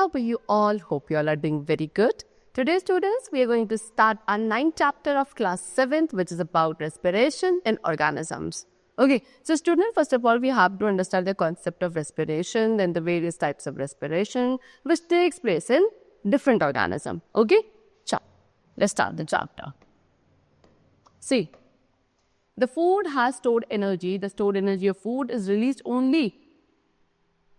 how are you all? Hope you all are doing very good. Today, students, we are going to start our 9th chapter of class 7th, which is about respiration in organisms. Okay, so student, first of all, we have to understand the concept of respiration, then the various types of respiration, which takes place in different organisms. Okay, let's start the chapter. See, the food has stored energy. The stored energy of food is released only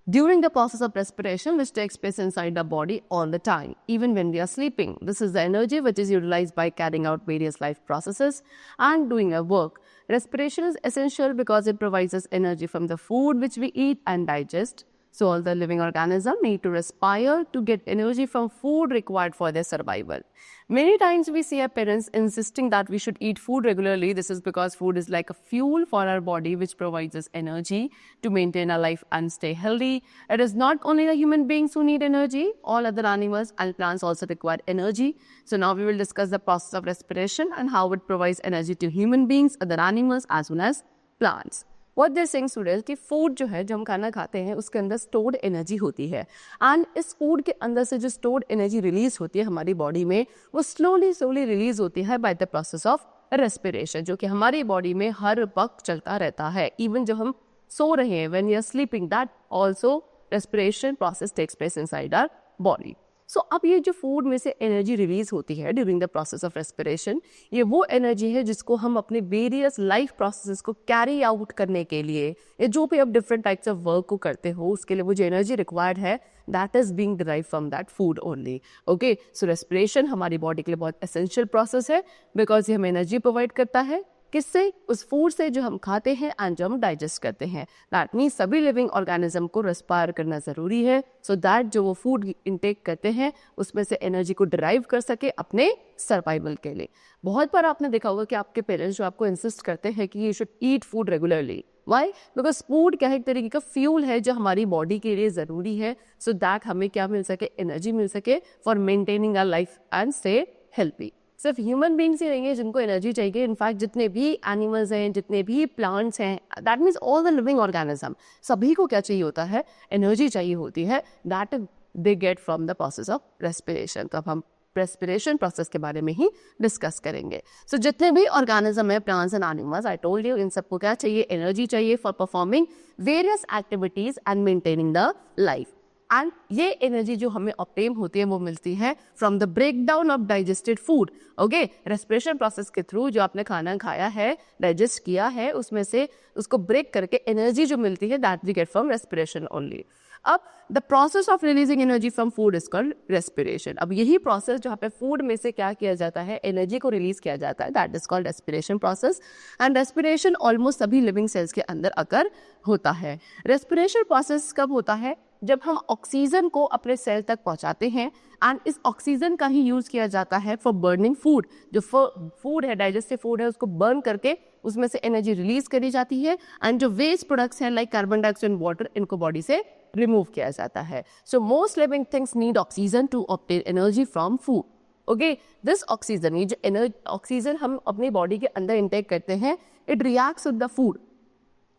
during the process of respiration, which takes place inside the body all the time, even when we are sleeping. This is the energy which is utilized by carrying out various life processes and doing our work. Respiration is essential because it provides us energy from the food which we eat and digest. So all the living organisms need to respire to get energy from food required for their survival. Many times we see our parents insisting that we should eat food regularly. This is because food is like a fuel for our body which provides us energy to maintain our life and stay healthy. It is not only the human beings who need energy, all other animals and plants also require energy. So now we will discuss the process of respiration and how it provides energy to human beings, other animals as well as plants. What they're saying students कि food जो है जो हम खाना खाते हैं उसके अंदर स्टोर्ड एनर्जी होती है एंड इस फूड के अंदर से जो स्टोर्ड एनर्जी रिलीज होती है हमारी बॉडी में वो स्लोली रिलीज होती है by the process of respiration जो कि हमारी बॉडी में हर वक्त चलता रहता है इवन जब हम सो रहे हैं when we are sleeping that also respiration process takes place inside our body. So अब ये जो फूड में से एनर्जी रिलीज होती है during the process of respiration ये वो एनर्जी है जिसको हम अपने वेरियस लाइफ प्रोसेसेस को कैरी आउट करने के लिए या जो भी आप डिफरेंट टाइप्स ऑफ वर्क को करते हो उसके लिए वो जो एनर्जी रिक्वायर्ड है that is being derive from that food only. Okay, so respiration हमारी बॉडी के लिए बहुत एसेंशियल प्रोसेस है बिकॉज ये हमें एनर्जी प्रोवाइड करता है किससे उस फूड से जो हम खाते हैं एंड जो हम डाइजेस्ट करते हैं. दैट मीन्स सभी लिविंग ऑर्गेनिज्म को रेस्पायर करना ज़रूरी है सो दैट जो वो फूड इनटेक करते हैं उसमें से एनर्जी को डिराइव कर सके अपने सर्वाइवल के लिए. बहुत बार आपने देखा होगा कि आपके पेरेंट्स जो आपको इंसिस्ट करते हैं कि you should eat food regularly. Why? Because food क्या है एक तरीके का फ्यूल है जो हमारी बॉडी के लिए ज़रूरी है सो दैट हमें क्या मिल सके एनर्जी मिल सके for maintaining our life and stay healthy. सिर्फ ह्यूमन बींग्स ही नहीं है जिनको एनर्जी चाहिए. इनफैक्ट जितने भी एनिमल्स हैं जितने भी प्लांट्स हैं that means all the living organism सभी को क्या चाहिए होता है एनर्जी चाहिए होती है that they get from the process of respiration. तो अब हम रेस्पिरेशन प्रोसेस के बारे में ही डिस्कस करेंगे. सो जितने भी ऑर्गेनिज्म है plants and animals I told you इन सबको क्या चाहिए एनर्जी चाहिए for performing various activities and maintaining the life. And ये एनर्जी जो हमें ऑब्टेन होती है वो मिलती है from the breakdown of digested food. Okay, respiration process के थ्रू जो आपने खाना खाया है डाइजेस्ट किया है उसमें से उसको ब्रेक करके एनर्जी जो मिलती है that we get from respiration only. अब the process of releasing energy from food is called respiration. अब यही प्रोसेस जहाँ पे फूड में से क्या किया जाता है एनर्जी को रिलीज किया जाता है that is called respiration process. And respiration almost सभी लिविंग सेल्स के अंदर अकर होता है. रेस्पिरेशन प्रोसेस कब होता है जब हम ऑक्सीजन को अपने सेल तक पहुंचाते हैं एंड इस ऑक्सीजन का ही यूज किया जाता है फॉर बर्निंग फूड. जो फूड है डाइजेस्टिव फूड है उसको बर्न करके उसमें से एनर्जी रिलीज करी जाती है एंड जो वेस्ट प्रोडक्ट्स हैं like carbon dioxide and water इनको बॉडी से रिमूव किया जाता है. So most living things need oxygen to obtain energy from food. Okay, this oxygen ये जो ऑक्सीजन हम अपनी बॉडी के अंदर इंटेक करते हैं it reacts with the food.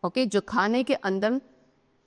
Okay, जो खाने के अंदर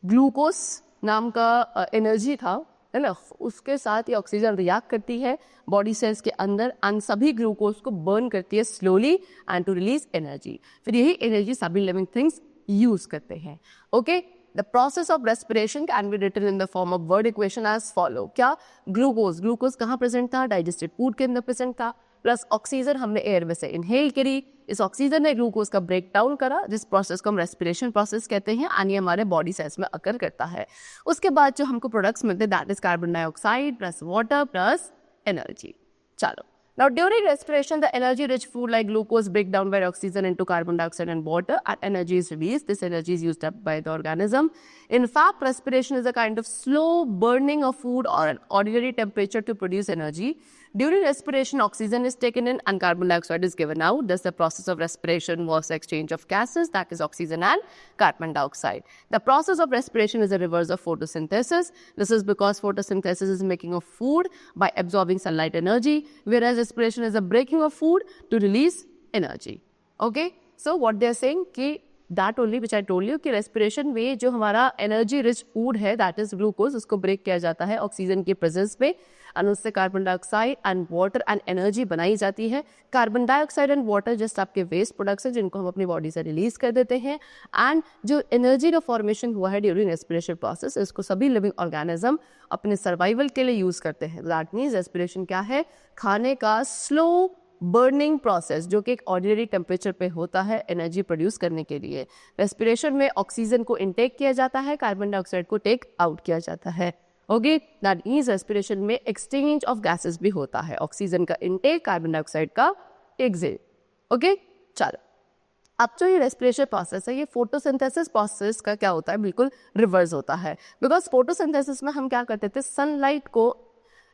ग्लूकोज नाम का एनर्जी था है ना उसके साथ ये ऑक्सीजन रिएक्ट करती है बॉडी सेल्स के अंदर एंड सभी ग्लूकोज को बर्न करती है slowly and to release energy. फिर यही एनर्जी सभी लिविंग थिंग्स यूज करते हैं. Okay, the process of respiration can be written in the form of word equation as follow. क्या ग्लूकोज कहाँ प्रेजेंट था एडिस्टेड फूड के अंदर प्रेजेंट था प्लस ऑक्सीजन हमने एयर में से इनहेल करी. इस ऑक्सीजन ने ग्लूकोज का ब्रेक डाउन करा जिस प्रोसेस को हम रेस्पिरेशन प्रोसेस कहते हैं एंड ये हमारे बॉडी सेल्स में अकर करता है. उसके बाद जो हमको प्रोडक्ट्स मिलते हैं that is carbon dioxide plus water plus energy. चलो, now during respiration the energy rich food like glucose break down by oxygen into carbon dioxide and water and energy is released. This energy is used up by the organism. In fact, respiration is a kind of slow burning of food or an ordinary temperature to produce energy. During respiration, oxygen is taken in and carbon dioxide is given out. Thus, the process of respiration was exchange of gases, that is oxygen and carbon dioxide. The process of respiration is a reverse of photosynthesis. This is because photosynthesis is making of food by absorbing sunlight energy, whereas respiration is a breaking of food to release energy. Okay? So, what they are saying कि that only which I told you कि respiration में जो हमारा energy rich food है that is glucose, उसको break किया जाता है ऑक्सीजन की प्रेजेंस में एंड उससे carbon dioxide and water and energy बनाई जाती है। Carbon dioxide and water just आपके वेस्ट प्रोडक्ट्स हैं जिनको हम अपनी बॉडी से रिलीज कर देते हैं एंड जो एनर्जी का फॉर्मेशन हुआ है ड्यूरिंग रेस्पिरेशन प्रोसेस इसको सभी लिविंग ऑर्गेनिज्म अपने सर्वाइवल के लिए यूज करते हैं। दैट मीन्स रेस्पिरेशन क्या है? खाने का स्लो बर्निंग प्रोसेस जो कि एक ऑर्डिनरी टेम्परेचर पे होता है एनर्जी प्रोड्यूस करने के लिए। रेस्पिरेशन में ऑक्सीजन को इनटेक किया जाता है, कार्बन डाइऑक्साइड को टेक आउट किया जाता है। ओके, दैट मीन्स रेस्पिरेशन में एक्सचेंज ऑफ गैसेस भी होता है, ऑक्सीजन का इनटेक, कार्बन डाइऑक्साइड का एग्जिट। ओके, चलो अब जो ये रेस्पिरेशन प्रोसेस है ये फोटोसिंथेसिस प्रोसेस का क्या होता है? बिल्कुल रिवर्स होता है। बिकॉज फोटोसिंथेसिस में हम क्या करते थे? सनलाइट को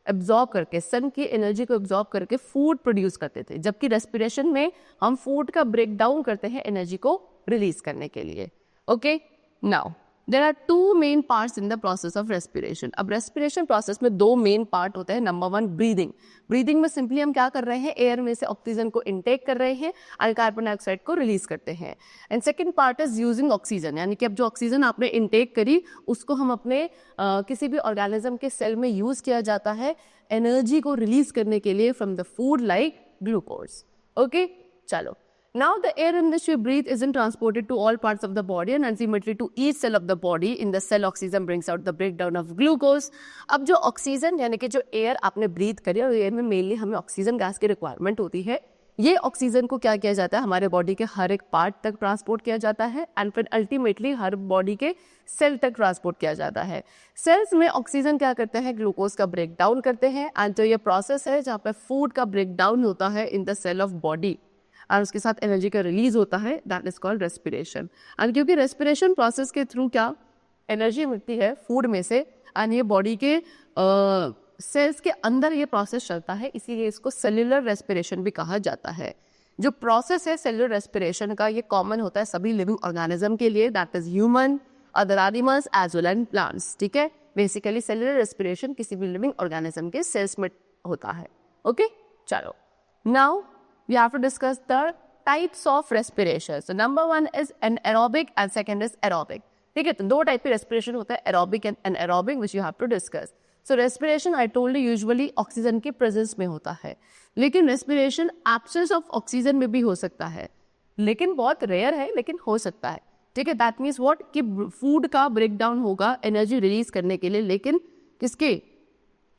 एब्जॉर्ब करके, सन की एनर्जी को एब्जॉर्ब करके फूड प्रोड्यूस करते थे, जबकि रेस्पिरेशन में हम फूड का ब्रेक डाउन करते हैं एनर्जी को रिलीज करने के लिए। Okay, now there are two main parts in the process of respiration. अब रेस्पिरेशन प्रोसेस में दो मेन पार्ट होते हैं। Number one, breathing. ब्रीदिंग में सिंपली हम क्या कर रहे हैं? एयर में से ऑक्सीजन को इनटेक कर रहे हैं और कार्बन डाइऑक्साइड को रिलीज करते हैं। And second part is using oxygen, यानी कि अब जो ऑक्सीजन आपने इनटेक करी उसको हम अपने किसी भी ऑर्गेनिज्म के सेल में यूज किया जाता है एनर्जी को रिलीज करने के लिए from the food like glucose. Okay, चलो now the air in which we breathe isn't transported to all parts of the body and ultimately to each cell of the body. In the cell oxygen brings out the breakdown of glucose. अब जो oxygen यानी कि जो air आपने breathe करी और air में mainly हमें ऑक्सीजन गैस की रिक्वायरमेंट होती है, ये ऑक्सीजन को क्या किया जाता है? हमारे बॉडी के हर एक पार्ट तक ट्रांसपोर्ट किया जाता है एंड फिर अल्टीमेटली हर बॉडी के सेल तक ट्रांसपोर्ट किया जाता है। सेल्स में ऑक्सीजन क्या करते हैं? ग्लूकोज का ब्रेक डाउन करते हैं एंड जो ये प्रोसेस है जहाँ पे फूड का ब्रेक डाउन होता है in the cell of body और उसके साथ एनर्जी का रिलीज होता है, that is called respiration. And क्योंकि रेस्पिरेशन प्रोसेस के थ्रू क्या एनर्जी मिलती है फूड में से एंड ये बॉडी के सेल्स के अंदर ये प्रोसेस चलता है, इसीलिए इसको सेल्यूलर रेस्पिरेशन भी कहा जाता है। जो प्रोसेस है सेल्यूलर रेस्पिरेशन का ये कॉमन होता है सभी लिविंग ऑर्गेनिज्म के लिए, that is human, other animals as well and plants. ठीक है, बेसिकली सेल्यूलर रेस्पिरेशन किसी भी लिविंग ऑर्गेनिज्म के सेल्स में होता है। ओके, चलो now we have to discuss the types of respiration. So number one is anaerobic and second is aerobic. ठीक है, तो दो टाइप के रेस्पिरेशन होता है, aerobic and anaerobic, which you have to discuss. So respiration I told you usually oxygen के presence में होता है, लेकिन रेस्पिरेशन एब्सेंस ऑफ ऑक्सीजन में भी हो सकता है, लेकिन बहुत रेयर है लेकिन हो सकता है। ठीक है, दैट मीन्स व्हाट कि फूड का ब्रेक डाउन होगा एनर्जी रिलीज करने के लिए, लेकिन किसके?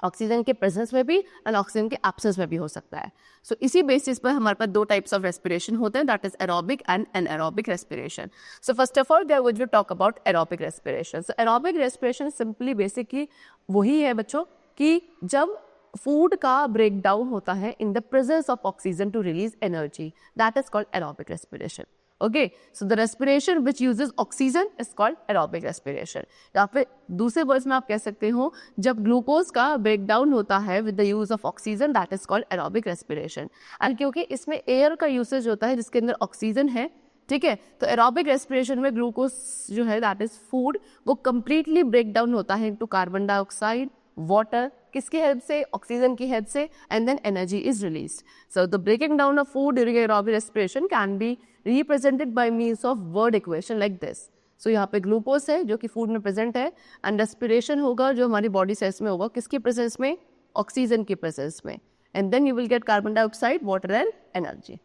ऑक्सीजन के प्रेजेंस में भी एंड ऑक्सीजन के एब्सेंस में भी हो सकता है। सो इसी बेसिस पर हमारे पास दो टाइप्स ऑफ रेस्पिरेशन होते हैं, that is aerobic and anaerobic respiration. So first of all there we will talk about aerobic respiration. So aerobic respiration simply basically वही है बच्चों कि जब फूड का ब्रेक डाउन होता है in the presence of oxygen to release energy, that is called aerobic respiration. Okay, so the respiration which uses oxygen is called aerobic respiration. या फिर दूसरे वर्ड्स में आप कह सकते हो जब ग्लूकोज का ब्रेक डाउन होता है with the use of oxygen, that is called aerobic respiration. And क्योंकि इसमें एयर का यूसेज होता है जिसके अंदर ऑक्सीजन है, ठीक है, तो एरोबिक रेस्पिरेशन में ग्लूकोज जो है दैट इज फूड, वो कंप्लीटली ब्रेक डाउन होता है इनटू कार्बन डाइऑक्साइड, वाटर, किसकी हेल्प से? ऑक्सीजन की हेल्प से, and then energy is released. So the breaking down of food during aerobic respiration can be represented by means of word equation like this. So यहाँ पे glucose है जो कि food में प्रेजेंट है एंड रेस्पिरेशन होगा जो हमारी बॉडी सेल्स में होगा, किसकी प्रेजेंस में? ऑक्सीजन की प्रेजेंस में, and then you will get carbon dioxide, water and energy.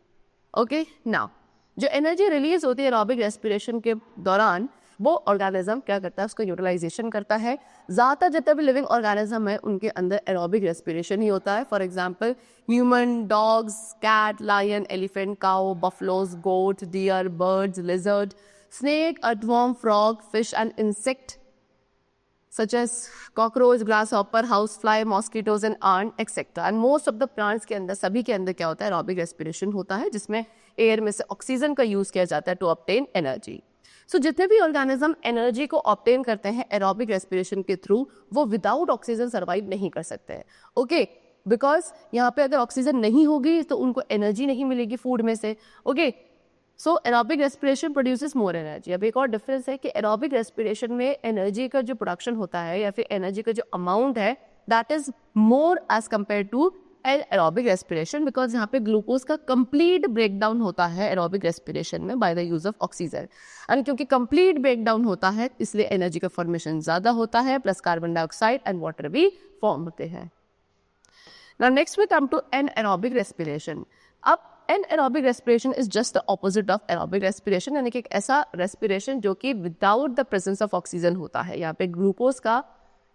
Okay, now जो एनर्जी रिलीज होती है एरोबिक रेस्पिरेशन के दौरान वो ऑर्गेनिज्म क्या करता है? उसका यूटिलाइजेशन करता है। ज़्यादातर जितने भी लिविंग ऑर्गेनिज्म है उनके अंदर एरोबिक रेस्पिरेशन ही होता है। For example human, dogs, cat, lion, elephant, cow, buffaloes, goat, deer, birds, lizard, snake, earthworm, frog, fish and insect such as cockroach, grasshopper, housefly, mosquitoes and ant, etc. And most of the plants के अंदर, सभी के अंदर क्या होता है? Aerobic respiration होता है जिसमें एयर में से ऑक्सीजन का यूज किया जाता है टू ऑब्टेन एनर्जी। सो जितने भी ऑर्गेनिज्म एनर्जी को ऑब्टेन करते हैं एरोबिक रेस्पिरेशन के थ्रू, वो विदाउट ऑक्सीजन सर्वाइव नहीं कर सकते हैं। ओके, बिकॉज यहाँ पे अगर ऑक्सीजन नहीं होगी तो उनको एनर्जी नहीं मिलेगी फूड में से। Okay, so aerobic respiration produces more energy. अब एक और डिफरेंस है कि एरोबिक रेस्पिरेशन में एनर्जी का जो प्रोडक्शन होता है या फिर एनर्जी का जो अमाउंट है that is more as compare to anaerobic respiration because यहाँ पे ग्लूकोज का कंप्लीट ब्रेकडाउन होता है एरोबिक रेस्पिरेशन में by the use of oxygen. And क्योंकि कंप्लीट ब्रेकडाउन होता है इसलिए एनर्जी का फॉर्मेशन ज़्यादा होता है, plus carbon dioxide and water भी फॉर्म होते हैं। Now next we come to anaerobic respiration. अब anaerobic respiration is just the opposite of aerobic respiration, यानी कि एक ऐसा respiration जो कि without the presence of oxygen होता है। यहाँ पे ग्लूकोज का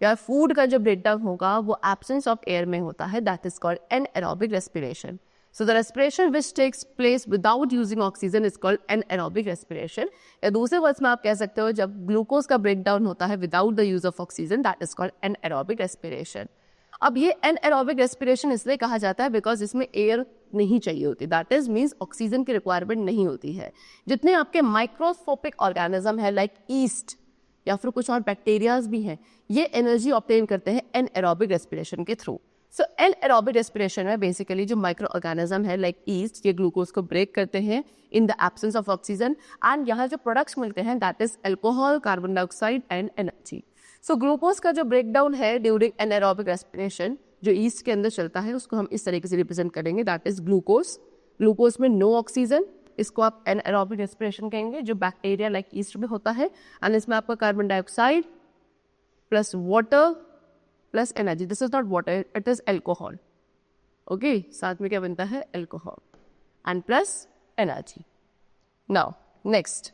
या फूड का जो ब्रेकडाउन होगा वो absence of air में होता है, that is called anaerobic respiration. So the respiration which takes place without using oxygen is called anaerobic respiration. या दूसरे वर्ड्स में आप कह सकते हो जब ग्लूकोज का ब्रेकडाउन होता है without the use of oxygen, that is called anaerobic respiration. अब ये एनएरोबिक रेस्पिरेशन इसलिए कहा जाता है बिकॉज इसमें एयर नहीं चाहिए होती, दैट इज मीन्स ऑक्सीजन की रिक्वायरमेंट नहीं होती है। जितने आपके माइक्रोस्कोपिक ऑर्गेनिज्म है लाइक ईस्ट या फिर कुछ और बैक्टीरियाज भी हैं, ये एनर्जी ऑब्टेन करते हैं एनएरोबिक रेस्पिरेशन के थ्रू। सो एनएरोबिक रेस्पिरेशन में बेसिकली जो माइक्रो ऑर्गेनिज्म है लाइक ईस्ट, ये ग्लूकोज को ब्रेक करते हैं in the absence of oxygen and यहाँ जो प्रोडक्ट्स मिलते हैं that is alcohol, carbon dioxide and energy. So glucose का जो ब्रेकडाउन है ड्यूरिंग एनारोबिक रेस्पिरेशन जो ईस्ट के अंदर चलता है उसको हम इस तरीके से रिप्रेजेंट करेंगे, दैट इज ग्लूकोज। ग्लूकोज में नो ऑक्सीजन, इसको आप एनारोबिक रेस्पिरेशन कहेंगे जो बैक्टीरिया लाइक ईस्ट में होता है। एंड इसमें आपका carbon dioxide plus water plus energy, this is not water, it is alcohol. Okay, साथ में क्या बनता है alcohol and plus energy. Now next,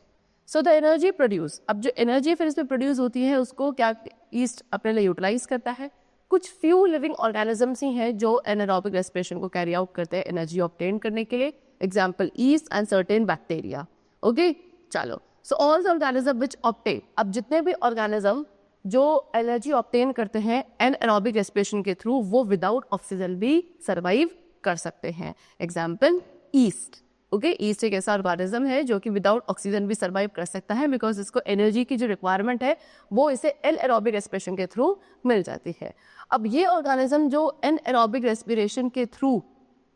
so the energy produce, अब जो एनर्जी फिर इसमें प्रोड्यूस होती है उसको क्या ईस्ट अपने लिए यूटिलाइज करता है। कुछ फ्यू लिविंग ऑर्गेनिजम्स ही हैं जो एनारोबिक रेस्पिरेशन को कैरी आउट करते हैं एनर्जी ऑब्टेन करने के लिए, example yeast and certain bacteria. Okay, चलो, so all the organism which obtain, अब जितने भी ऑर्गेनिज्म जो एनर्जी ऑब्टेन करते हैं एनारोबिक रेस्पिरेशन के थ्रू वो विदाउट ऑक्सीजन भी सर्वाइव कर सकते हैं, एग्जाम्पल ईस्ट। ओके, ईस्ट एक ऐसा ऑर्गेनिज्म है जो कि विदाउट ऑक्सीजन भी सर्वाइव कर सकता है बिकॉज इसको एनर्जी की जो रिक्वायरमेंट है वो इसे एनारोबिक रेस्पिरेशन के थ्रू मिल जाती है। अब ये ऑर्गेनिज्म जो एनारोबिक रेस्पिरेशन के थ्रू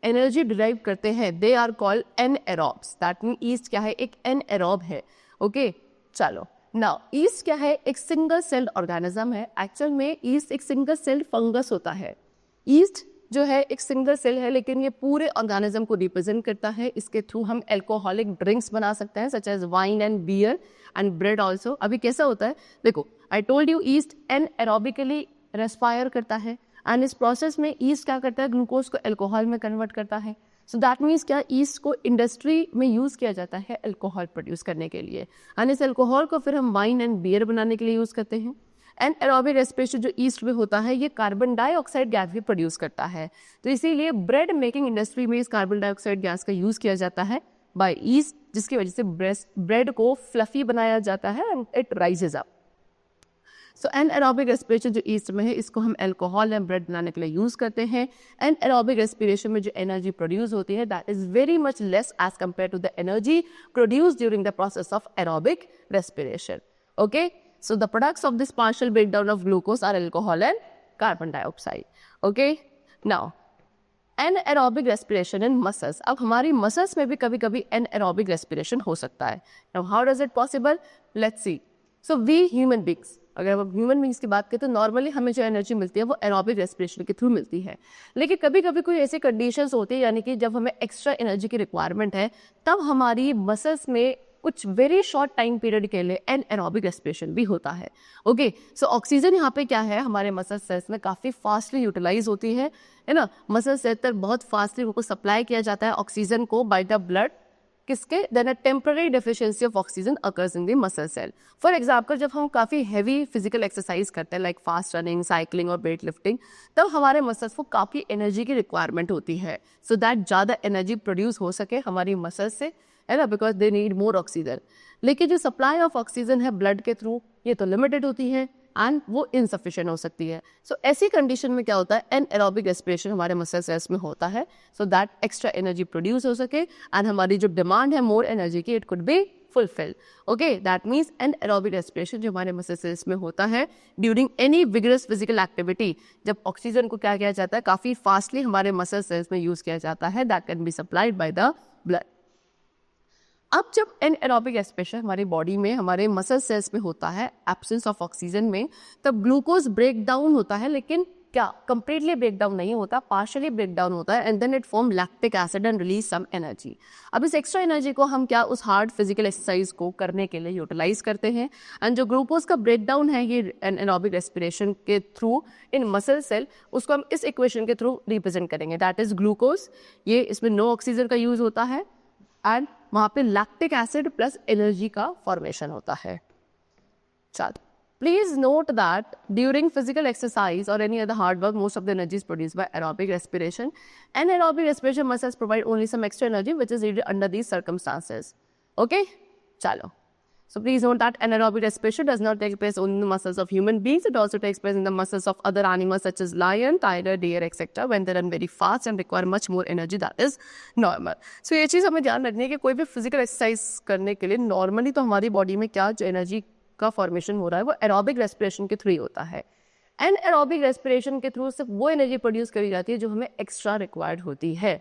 एनर्जी डिराइव करते हैं they are called anaerobes, that mean yeast क्या है, एक एनारोब है। ओके, चलो, नाउ ईस्ट क्या है, एक सिंगल सेल्ड ऑर्गेनिज्म है। एक्चुअल में ईस्ट एक सिंगल सेल्ड फंगस होता है। ईस्ट जो है एक सिंगल सेल है लेकिन ये पूरे ऑर्गेनिज्म को रिप्रेजेंट करता है। इसके थ्रू हम एल्कोहलिक ड्रिंक्स बना सकते हैं such as wine and beer and bread also. अभी कैसा होता है देखो, I told you yeast anaerobically respire करता है एंड इस प्रोसेस में ईस्ट क्या करता है, ग्लूकोज को एल्कोहल में कन्वर्ट करता है। सो दैट मीन्स क्या, ईस्ट को इंडस्ट्री में यूज़ किया जाता है एल्कोहल प्रोड्यूस करने के लिए एंड इस एल्कोहल को फिर हम वाइन एंड बियर बनाने के लिए यूज़ करते हैं। एनारोबिक रेस्पिरेशन जो ईस्ट में होता है ये कार्बन डाइऑक्साइड गैस भी प्रोड्यूस करता है, तो इसीलिए ब्रेड मेकिंग इंडस्ट्री में इस कार्बन डाइऑक्साइड गैस का यूज़ किया जाता है बाय ईस्ट, जिसकी वजह से ब्रेड को फ्लफी बनाया जाता है and it rises up. So anaerobic respiration जो ईस्ट में है इसको हम एल्कोहल एंड ब्रेड बनाने के लिए यूज़ करते हैं। एनारोबिक रेस्पिरेशन में जो एनर्जी प्रोड्यूस होती है that is very much less as compare to the energy produce during the process of aerobic respiration. Okay, so the products of this partial breakdown of glucose are alcohol and carbon dioxide. Okay, now anaerobic respiration in muscles, अब हमारी muscles में भी कभी कभी anaerobic respiration हो सकता है। Now how does it possible? Let's see. So we human beings, अगर हम ह्यूमन बींग्स की बात करें तो नॉर्मली हमें जो एनर्जी मिलती है वो एरोबिक रेस्पिरेशन के थ्रू मिलती है, लेकिन कभी कभी कोई ऐसे कंडीशंस होती है यानी कि जब हमें एक्स्ट्रा एनर्जी की रिक्वायरमेंट है तब हमारी मसल्स में कुछ वेरी शॉर्ट टाइम पीरियड के लिए एनारोबिक रेस्पिरेशन भी होता है। ओके, सो ऑक्सीजन यहाँ पे क्या है, हमारे मसल सेल्स में काफ़ी फास्टली यूटिलाइज होती है ना। मसल सेल तक बहुत फास्टली उनको सप्लाई किया जाता है ऑक्सीजन को बाय द ब्लड, किसके, then a temporary deficiency of oxygen occurs in the muscle cell. For example जब हम काफ़ी हैवी फिजिकल एक्सरसाइज करते हैं लाइक फास्ट रनिंग, साइकिलिंग और वेट लिफ्टिंग, तब हमारे मसल्स को काफ़ी एनर्जी की रिक्वायरमेंट होती है सो दैट ज़्यादा एनर्जी प्रोड्यूस हो सके हमारी मसल्स से, है ना, because they need more oxygen. लेकिन जो सप्लाई ऑफ ऑक्सीजन है ब्लड के थ्रू ये तो लिमिटेड होती है एंड वो इनसफिशिएंट हो सकती है। सो ऐसी कंडीशन में क्या होता है, एनारोबिक रेस्पिरेशन हमारे मसल सेल्स में होता है so that extra energy produce हो सके एंड हमारी जो डिमांड है मोर एनर्जी की it could be fulfil. Okay, that means anaerobic respiration जो हमारे मसल सेल्स में होता है during any vigorous physical activity, जब ऑक्सीजन को क्या किया जाता है काफ़ी फास्टली हमारे मसल सेल्स में यूज़ किया जाता है, that can be supplied by the blood. अब जब एनारोबिक रेस्पिरेशन हमारी बॉडी में हमारे मसल सेल्स में होता है एब्सेंस ऑफ ऑक्सीजन में, तब ग्लूकोज ब्रेक डाउन होता है लेकिन क्या कंप्लीटली ब्रेक डाउन नहीं होता, पार्शियली ब्रेक डाउन होता है, and then it form lactic acid and release some energy. अब इस एक्स्ट्रा एनर्जी को हम क्या उस हार्ड फिजिकल एक्सरसाइज को करने के लिए यूटिलाइज करते हैं। एंड जो ग्लूकोज का ब्रेक डाउन है ये एनारोबिक रेस्पिरेशन के थ्रू इन मसल सेल, उसको हम इस इक्वेशन के थ्रू रिप्रेजेंट करेंगे, दैट इज ग्लूकोज। ये इसमें नो ऑक्सीजन का यूज होता है एंड वहाँ पे लैक्टिक एसिड प्लस एनर्जी का फॉर्मेशन होता है। चलो, please note that during physical exercise or any other hard work, most of the energy is produced by aerobic respiration. And aerobic respiration must provide only some extra energy which is needed under these circumstances. Okay? Chalo. So please note that anaerobic respiration does not take place only in the muscles of human beings. It also takes place in the muscles of other animals such as lion, tiger, deer, etc. when they run very fast and require much more energy. That is normal. So ये चीज़ हमें ध्यान रखनी है कि कोई भी physical exercise करने के लिए नॉर्मली तो हमारी बॉडी में क्या जो एनर्जी का फॉर्मेशन हो रहा है वो एरोबिक रेस्पिरेशन के थ्रू ही होता है। एंड एरोबिक रेस्पिरेशन के थ्रू सिर्फ वो एनर्जी प्रोड्यूस करी जाती है जो हमें एक्स्ट्रा रिक्वायर्ड होती है।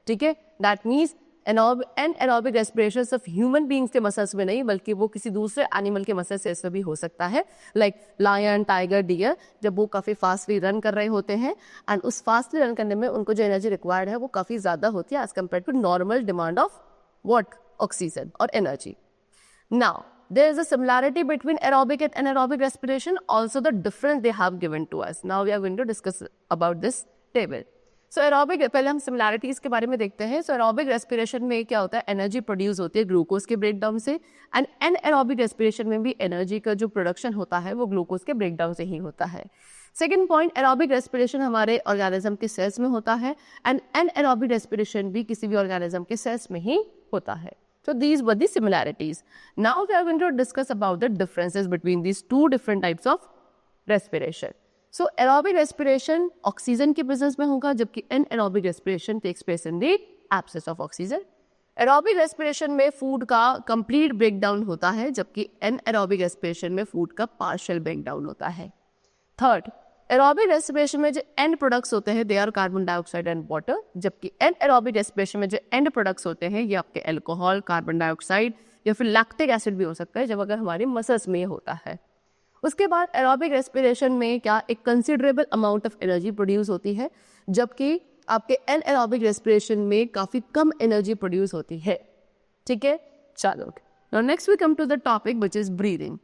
ठीक है, दैट मीन्स एरोबिक रेस्पिरेशन सिर्फ ह्यूमन बींग्स के मसल्स में नहीं बल्कि वो किसी दूसरे एनिमल के मसल से इसमें भी हो सकता है, लाइक लायन, टाइगर, डियर, जब वो काफ़ी फास्टली रन कर रहे होते हैं एंड उस फास्टली रन करने में उनको जो एनर्जी रिक्वायर्ड है वो काफ़ी ज़्यादा होती है as compare to normal demand of what, oxygen और energy. Now there is a similarity between aerobic and anaerobic respiration, also the difference they have given to us. Now we are going to discuss about this table. So aerobic, पहले हम similarities के बारे में देखते हैं। So aerobic respiration में क्या होता है, एनर्जी प्रोड्यूस होती है ग्लूकोज के ब्रेकडाउन से, एंड एनाएरोबिक रेस्पिरेशन में भी एनर्जी का जो प्रोडक्शन होता है वो ग्लूकोज के ब्रेकडाउन से ही होता है। सेकेंड पॉइंट, एरोबिक रेस्पिरेशन हमारे ऑर्गेनिज्म के सेल्स में होता है एंड एनाएरोबिक रेस्पिरेशन भी किसी भी ऑर्गेनिज्म के सेल्स में ही होता है। So these were the similarities. Now we are going to discuss about the differences between these two different types of respiration. So aerobic respiration oxygen के presence में होगा जबकि anaerobic respiration takes place in the absence of oxygen. Aerobic respiration में food का complete breakdown होता है जबकि anaerobic respiration में food का partial breakdown होता है। Third, एरोबिक रेस्पिरेशन में जो एंड प्रोडक्ट्स होते हैं they are carbon dioxide and water, जबकि एनाएरोबिक रेस्पिरेशन में जो एंड प्रोडक्ट्स होते हैं ये आपके अल्कोहल, कार्बन डाइऑक्साइड या फिर लैक्टिक एसिड भी हो सकता है जब अगर हमारे मसल्स में ये होता है। उसके बाद एरोबिक रेस्पिरेशन में क्या एक considerable amount of energy produce होती है जबकि आपके एनाएरोबिक रेस्पिरेशन में काफ़ी कम एनर्जी प्रोड्यूस होती है। ठीक है, चलो now next we come to the topic which is breathing.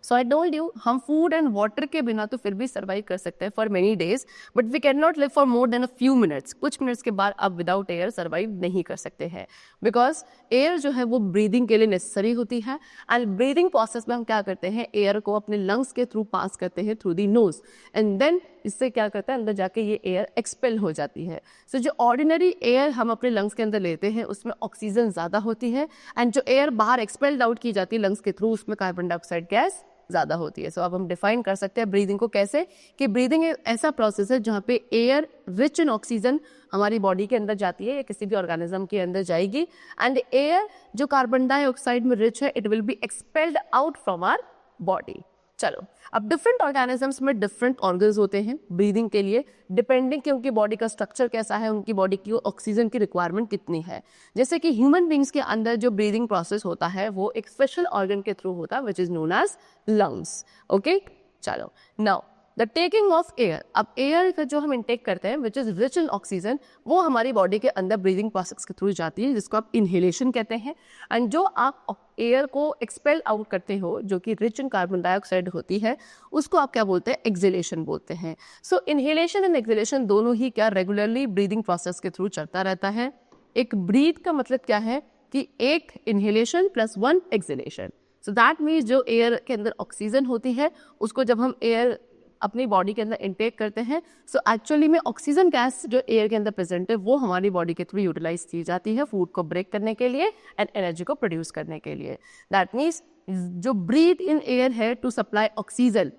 So I told you हम फूड एंड वाटर के बिना तो फिर भी सर्वाइव कर सकते हैं for many days, but we can not live for more than a few minutes. कुछ मिनट्स के बाद आप विदाउट एयर सर्वाइव नहीं कर सकते हैं बिकॉज एयर जो है वो ब्रीदिंग के लिए नेसेसरी होती है। एंड ब्रीदिंग प्रोसेस में हम क्या करते हैं, एयर को अपने लंग्स के थ्रू पास करते हैं through the nose and then इससे क्या करता है अंदर जाके ये एयर एक्सपेल हो जाती है। सो जो ऑर्डिनरी एयर हम अपने लंग्स के अंदर लेते हैं उसमें ऑक्सीजन ज़्यादा होती है एंड जो एयर बाहर एक्सपेल्ड आउट की जाती है लंग्स के थ्रू उसमें कार्बन डाइऑक्साइड गैस ज़्यादा होती है। सो अब हम डिफाइन कर सकते हैं ब्रीदिंग को कैसे, कि ब्रीदिंग एक ऐसा प्रोसेस है जहाँ पे एयर रिच इन ऑक्सीजन हमारी बॉडी के अंदर जाती है या किसी भी ऑर्गेनिज्म के अंदर जाएगी एंड एयर जो कार्बन डाइऑक्साइड में रिच है it will be expelled out from our body. चलो, अब डिफरेंट ऑर्गेनिजम्स में डिफरेंट ऑर्गन्स होते हैं ब्रीदिंग के लिए डिपेंडिंग कि उनकी बॉडी का स्ट्रक्चर कैसा है, उनकी बॉडी की ऑक्सीजन की रिक्वायरमेंट कितनी है। जैसे कि ह्यूमन बींग्स के अंदर जो ब्रीदिंग प्रोसेस होता है वो एक स्पेशल ऑर्गन के थ्रू होता है which is known as lungs. Okay, चलो now the taking of air. अब एयर का जो हम इनटेक करते हैं which is rich in oxygen वो हमारी बॉडी के अंदर ब्रीदिंग प्रोसेस के थ्रू जाती है जिसको आप इनहेलेशन कहते हैं। एंड जो आप एयर को एक्सपेल आउट करते हो जो कि रिच इन कार्बन डाइऑक्साइड होती है उसको आप क्या बोलते हैं, एक्सहेलेशन बोलते हैं। सो इनहेलेशन एंड एक्सहेलेशन दोनों ही क्या रेगुलरली ब्रीदिंग प्रोसेस के थ्रू चलता रहता है। एक ब्रीथ का मतलब क्या है कि एक inhalation plus one exhalation. So that means जो एयर के अंदर ऑक्सीजन होती है उसको जब हम एयर अपनी बॉडी के अंदर इनटेक करते हैं सो एक्चुअली में ऑक्सीजन गैस जो एयर के अंदर प्रेजेंट है वो हमारी बॉडी के थ्रू यूटिलाइज की जाती है फूड को ब्रेक करने के लिए एंड एनर्जी को प्रोड्यूस करने के लिए। दैट मीन्स जो ब्रीथ इन एयर है to supply oxygen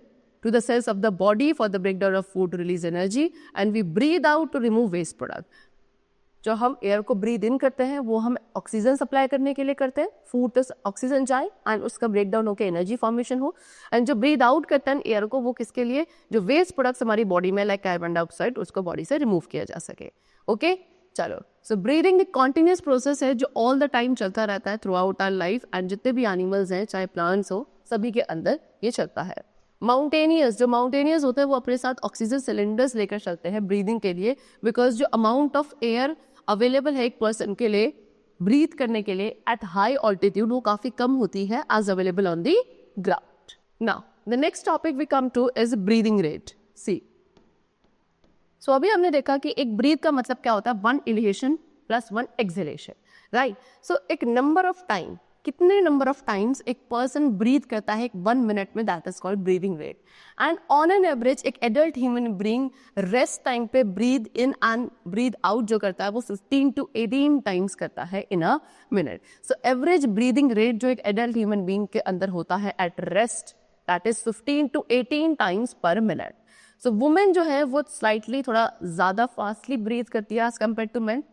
to the cells of the body for the breakdown of food to release energy and we breathe out to remove waste product. जो हम air को breathe इन करते हैं वो हम oxygen supply करने के लिए करते हैं, फूड तक ऑक्सीजन जाए एंड उसका ब्रेक डाउन होकर एनर्जी फॉर्मेशन हो। एंड जो ब्रीद आउट करते हैं एयर को वो किसके लिए, जो वेस्ट प्रोडक्ट्स हमारी बॉडी में लाइक कार्बन डाइऑक्साइड उसको बॉडी से रिमूव किया जा सके। ओके, चलो, सो ब्रीदिंग एक कॉन्टिन्यूस प्रोसेस है जो ऑल द टाइम चलता रहता है throughout our life and जितने भी एनिमल्स हैं चाहे प्लांट्स हो सभी के अंदर ये चलता है। माउंटेनियस, जो माउंटेनियस होते हैं वो अपने साथ ऑक्सीजन सिलेंडर्स लेकर चलते हैं ब्रीदिंग के लिए, बिकॉज जो अमाउंट ऑफ एयर अवेलेबल है एक पर्सन के लिए ब्रीथ करने के लिए एट हाई ऑल्टीट्यूड वो काफी कम होती है as available on the ground. Now the next topic we come to is breathing rate. See, so अभी हमने देखा कि एक ब्रीथ का मतलब क्या होता है, 1 inhalation plus 1 exhalation, right. So एक नंबर ऑफ टाइम, कितने नंबर ऑफ टाइम्स एक पर्सन ब्रीथ करता है 1 मिनट में, that is called breathing rate. And on an average एक adult human being rest time पे breathe in and breathe out जो करता है वो 15 to 18 टाइम्स करता है in a minute. So average breathing rate जो एक एडल्ट ह्यूमन बीइंग के अंदर होता है at rest, that is 15 to 18 times per minute. So women जो है वो स्लाइटली थोड़ा ज़्यादा फास्टली ब्रीथ करती है as compare to man.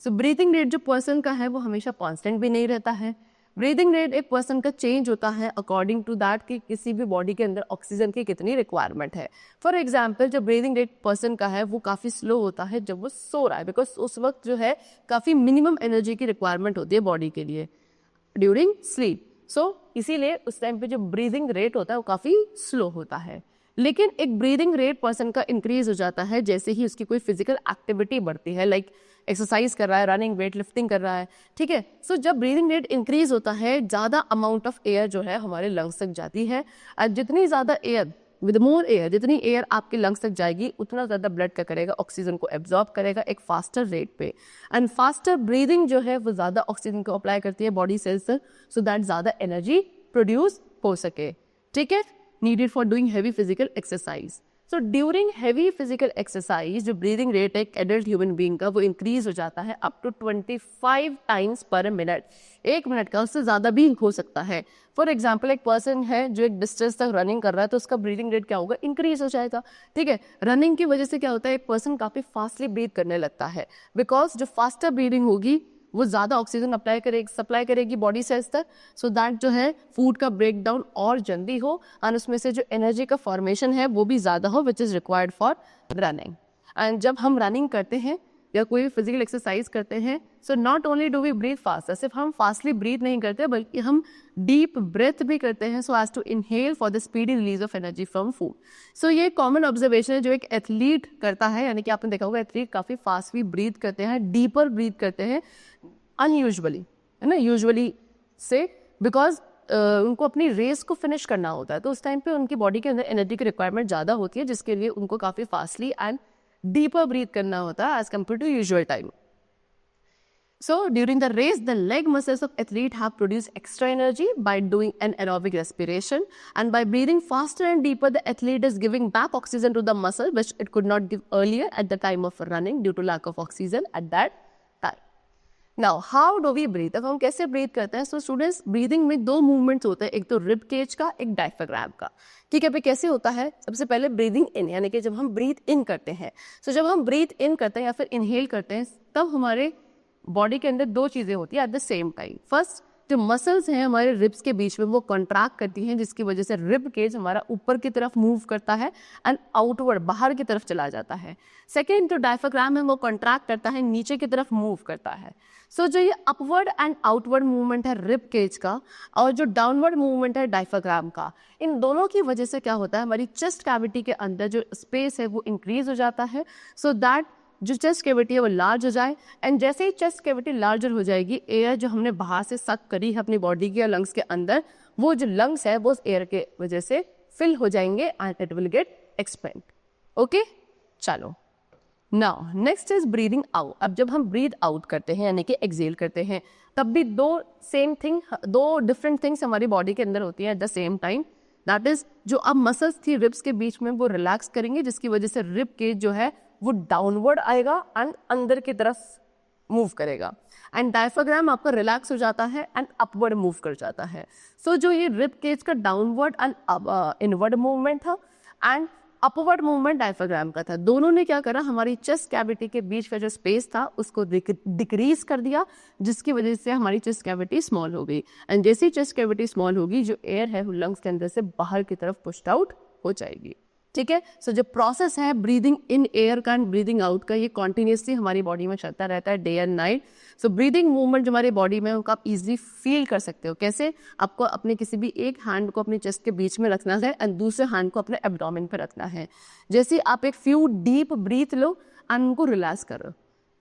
So breathing rate जो पर्सन का है वो हमेशा कॉन्स्टेंट भी नहीं रहता है. ब्रीदिंग रेट एक पर्सन का चेंज होता है अकॉर्डिंग टू दैट कि किसी भी बॉडी के अंदर ऑक्सीजन की कितनी रिक्वायरमेंट है. फॉर एग्जाम्पल जो ब्रीदिंग रेट पर्सन का है वो काफ़ी स्लो होता है जब वो सो रहा है, बिकॉज उस वक्त जो है काफ़ी मिनिमम एनर्जी की रिक्वायरमेंट होती है बॉडी के लिए ड्यूरिंग स्लीप. सो इसीलिए उस टाइम पे जो ब्रीदिंग रेट होता है वो काफ़ी स्लो होता है. लेकिन एक ब्रीदिंग रेट पर्सन का इंक्रीज हो जाता है जैसे ही उसकी कोई फिजिकल एक्टिविटी बढ़ती है, लाइक एक्सरसाइज कर रहा है, रनिंग, वेट लिफ्टिंग कर रहा है, ठीक है. सो जब ब्रीदिंग रेट इंक्रीज होता है ज़्यादा अमाउंट ऑफ एयर जो है हमारे लंग्स तक जाती है. और जितनी ज़्यादा एयर, विद मोर एयर, जितनी एयर आपके लंग्स तक जाएगी उतना ज़्यादा ब्लड क्या करेगा, ऑक्सीजन को एब्जॉर्ब करेगा एक फास्टर रेट पे. एंड फास्टर ब्रीदिंग जो है वो ज़्यादा ऑक्सीजन को अप्लाई करती है बॉडी सेल्स तक, सो दैट ज़्यादा एनर्जी प्रोड्यूस हो सके, ठीक है, needed for doing heavy physical exercise. So during heavy physical exercise जो breathing rate है एक adult human being का वो increase हो जाता है up to 25 times per minute. 1 minute का, उससे ज़्यादा भी हो सकता है. फॉर एग्जाम्पल एक पर्सन है जो एक डिस्टेंस तक रनिंग कर रहा है तो उसका ब्रीदिंग रेट क्या होगा, इंक्रीज हो जाएगा, ठीक है. रनिंग की वजह से क्या होता है एक पर्सन काफ़ी फास्टली ब्रीथ करने लगता है, बिकॉज जो फास्टर ब्रीदिंग होगी वो ज़्यादा ऑक्सीजन सप्लाई करेगी बॉडी सेल्स तक, सो दैट जो है फूड का ब्रेक डाउन और जल्दी हो और उसमें से जो एनर्जी का फॉर्मेशन है वो भी ज़्यादा हो, which is required for running. And जब हम रनिंग करते हैं या कोई फिजिकल एक्सरसाइज करते हैं, so not only do we breathe fast, सिर्फ हम फास्टली ब्रीथ नहीं करते बल्कि हम डीप ब्रेथ भी करते हैं so as to inhale for the speedy release of energy from food. So ये कॉमन ऑब्जर्वेशन है जो एक एथलीट करता है, यानी कि आपने देखा होगा एथलीट काफ़ी फास्टली ब्रीथ करते हैं, डीपर ब्रीथ करते हैं अनयूजुअली, है ना, यूजुअली से, बिकॉज उनको अपनी रेस को फिनिश करना होता है तो उस टाइम पे उनकी बॉडी के अंदर एनर्जी की रिक्वायरमेंट ज़्यादा होती है जिसके लिए उनको काफ़ी फास्टली एंड डीपर ब्रीथ करना होता है as compare to usual time. So during the race, the leg muscles of athlete have produced extra energy by doing an aerobic respiration, and by breathing faster and deeper, the athlete is giving back oxygen to the muscle which it could not give earlier at the time of running due to lack of oxygen at that time. Now, how do we breathe? अब हम कैसे breathe करते हैं? So students, breathing में 2 movements होते हैं, एक तो रिब केज का, एक डायफ्राम का. ठीक है, पे कैसे होता है? सबसे पहले ब्रीदिंग इन, यानी कि जब हम ब्रीथ इन करते हैं, जब हम ब्रीथ इन करते हैं या फिर इनहेल करते हैं तब हमारे बॉडी के अंदर 2 चीज़ें होती है at the same time. First, जो मसल्स हैं हमारे रिब्स के बीच में वो कॉन्ट्रैक्ट करती हैं जिसकी वजह से रिब केज हमारा ऊपर की तरफ मूव करता है एंड आउटवर्ड बाहर की तरफ चला जाता है. सेकेंड, जो डायफ्राम है वो कॉन्ट्रैक्ट करता है, नीचे की तरफ मूव करता है. सो जो ये अपवर्ड एंड आउटवर्ड मूवमेंट है रिब केज का और जो डाउनवर्ड मूवमेंट है डायफ्राम का, इन दोनों की वजह से क्या होता है हमारी चेस्ट कैविटी के अंदर जो स्पेस है वो इंक्रीज हो जाता है, सो दैट जो चेस्ट कैविटी है वो लार्ज हो जाए. एंड जैसे ही चेस्ट कैविटी लार्जर हो जाएगी, एयर जो हमने बाहर से सक करी है अपनी बॉडी के या लंग्स के अंदर, वो जो लंग्स है वो उस एयर के वजह से फिल हो जाएंगे and it will get expand. Okay, चलो now next is breathing out. अब जब हम ब्रीद आउट करते हैं यानी कि एक्सेल करते हैं तब भी 2 डिफरेंट थिंग्स हमारी बॉडी के अंदर होती है at the same time. That is जो अब मसल्स थी रिब्स के बीच में वो रिलैक्स करेंगे जिसकी वजह से रिब केज जो है वो डाउनवर्ड आएगा एंड अंदर की तरफ मूव करेगा. एंड डायफ्राम आपका रिलैक्स हो जाता है एंड अपवर्ड मूव कर जाता है. सो जो ये रिब केज का डाउनवर्ड एंड इनवर्ड मूवमेंट था एंड अपवर्ड मूवमेंट डायफ्राम का था, दोनों ने क्या करा हमारी चेस्ट कैविटी के बीच का जो स्पेस था उसको डिक्रीज कर दिया जिसकी वजह से हमारी चेस्ट कैविटी स्मॉल हो गई. एंड जैसे ही चेस्ट कैविटी स्मॉल होगी जो एयर है वो लंग्स के अंदर से बाहर की तरफ पुश्ड आउट हो जाएगी. ठीक है। सो जो प्रोसेस है ब्रीदिंग इन एयर का एंड ब्रीदिंग आउट का, ये कॉन्टिन्यूसली हमारी बॉडी में चलता रहता है day and night. So breathing movement जो हमारी बॉडी में है उनको आप इजीली फील कर सकते हो। कैसे? आपको अपने किसी भी एक हैंड को अपने चेस्ट के बीच में रखना है एंड दूसरे हैंड को अपने एब्डोमेन पे रखना है। जैसे आप एक few deep breath low and उनको रिलैक्स करो,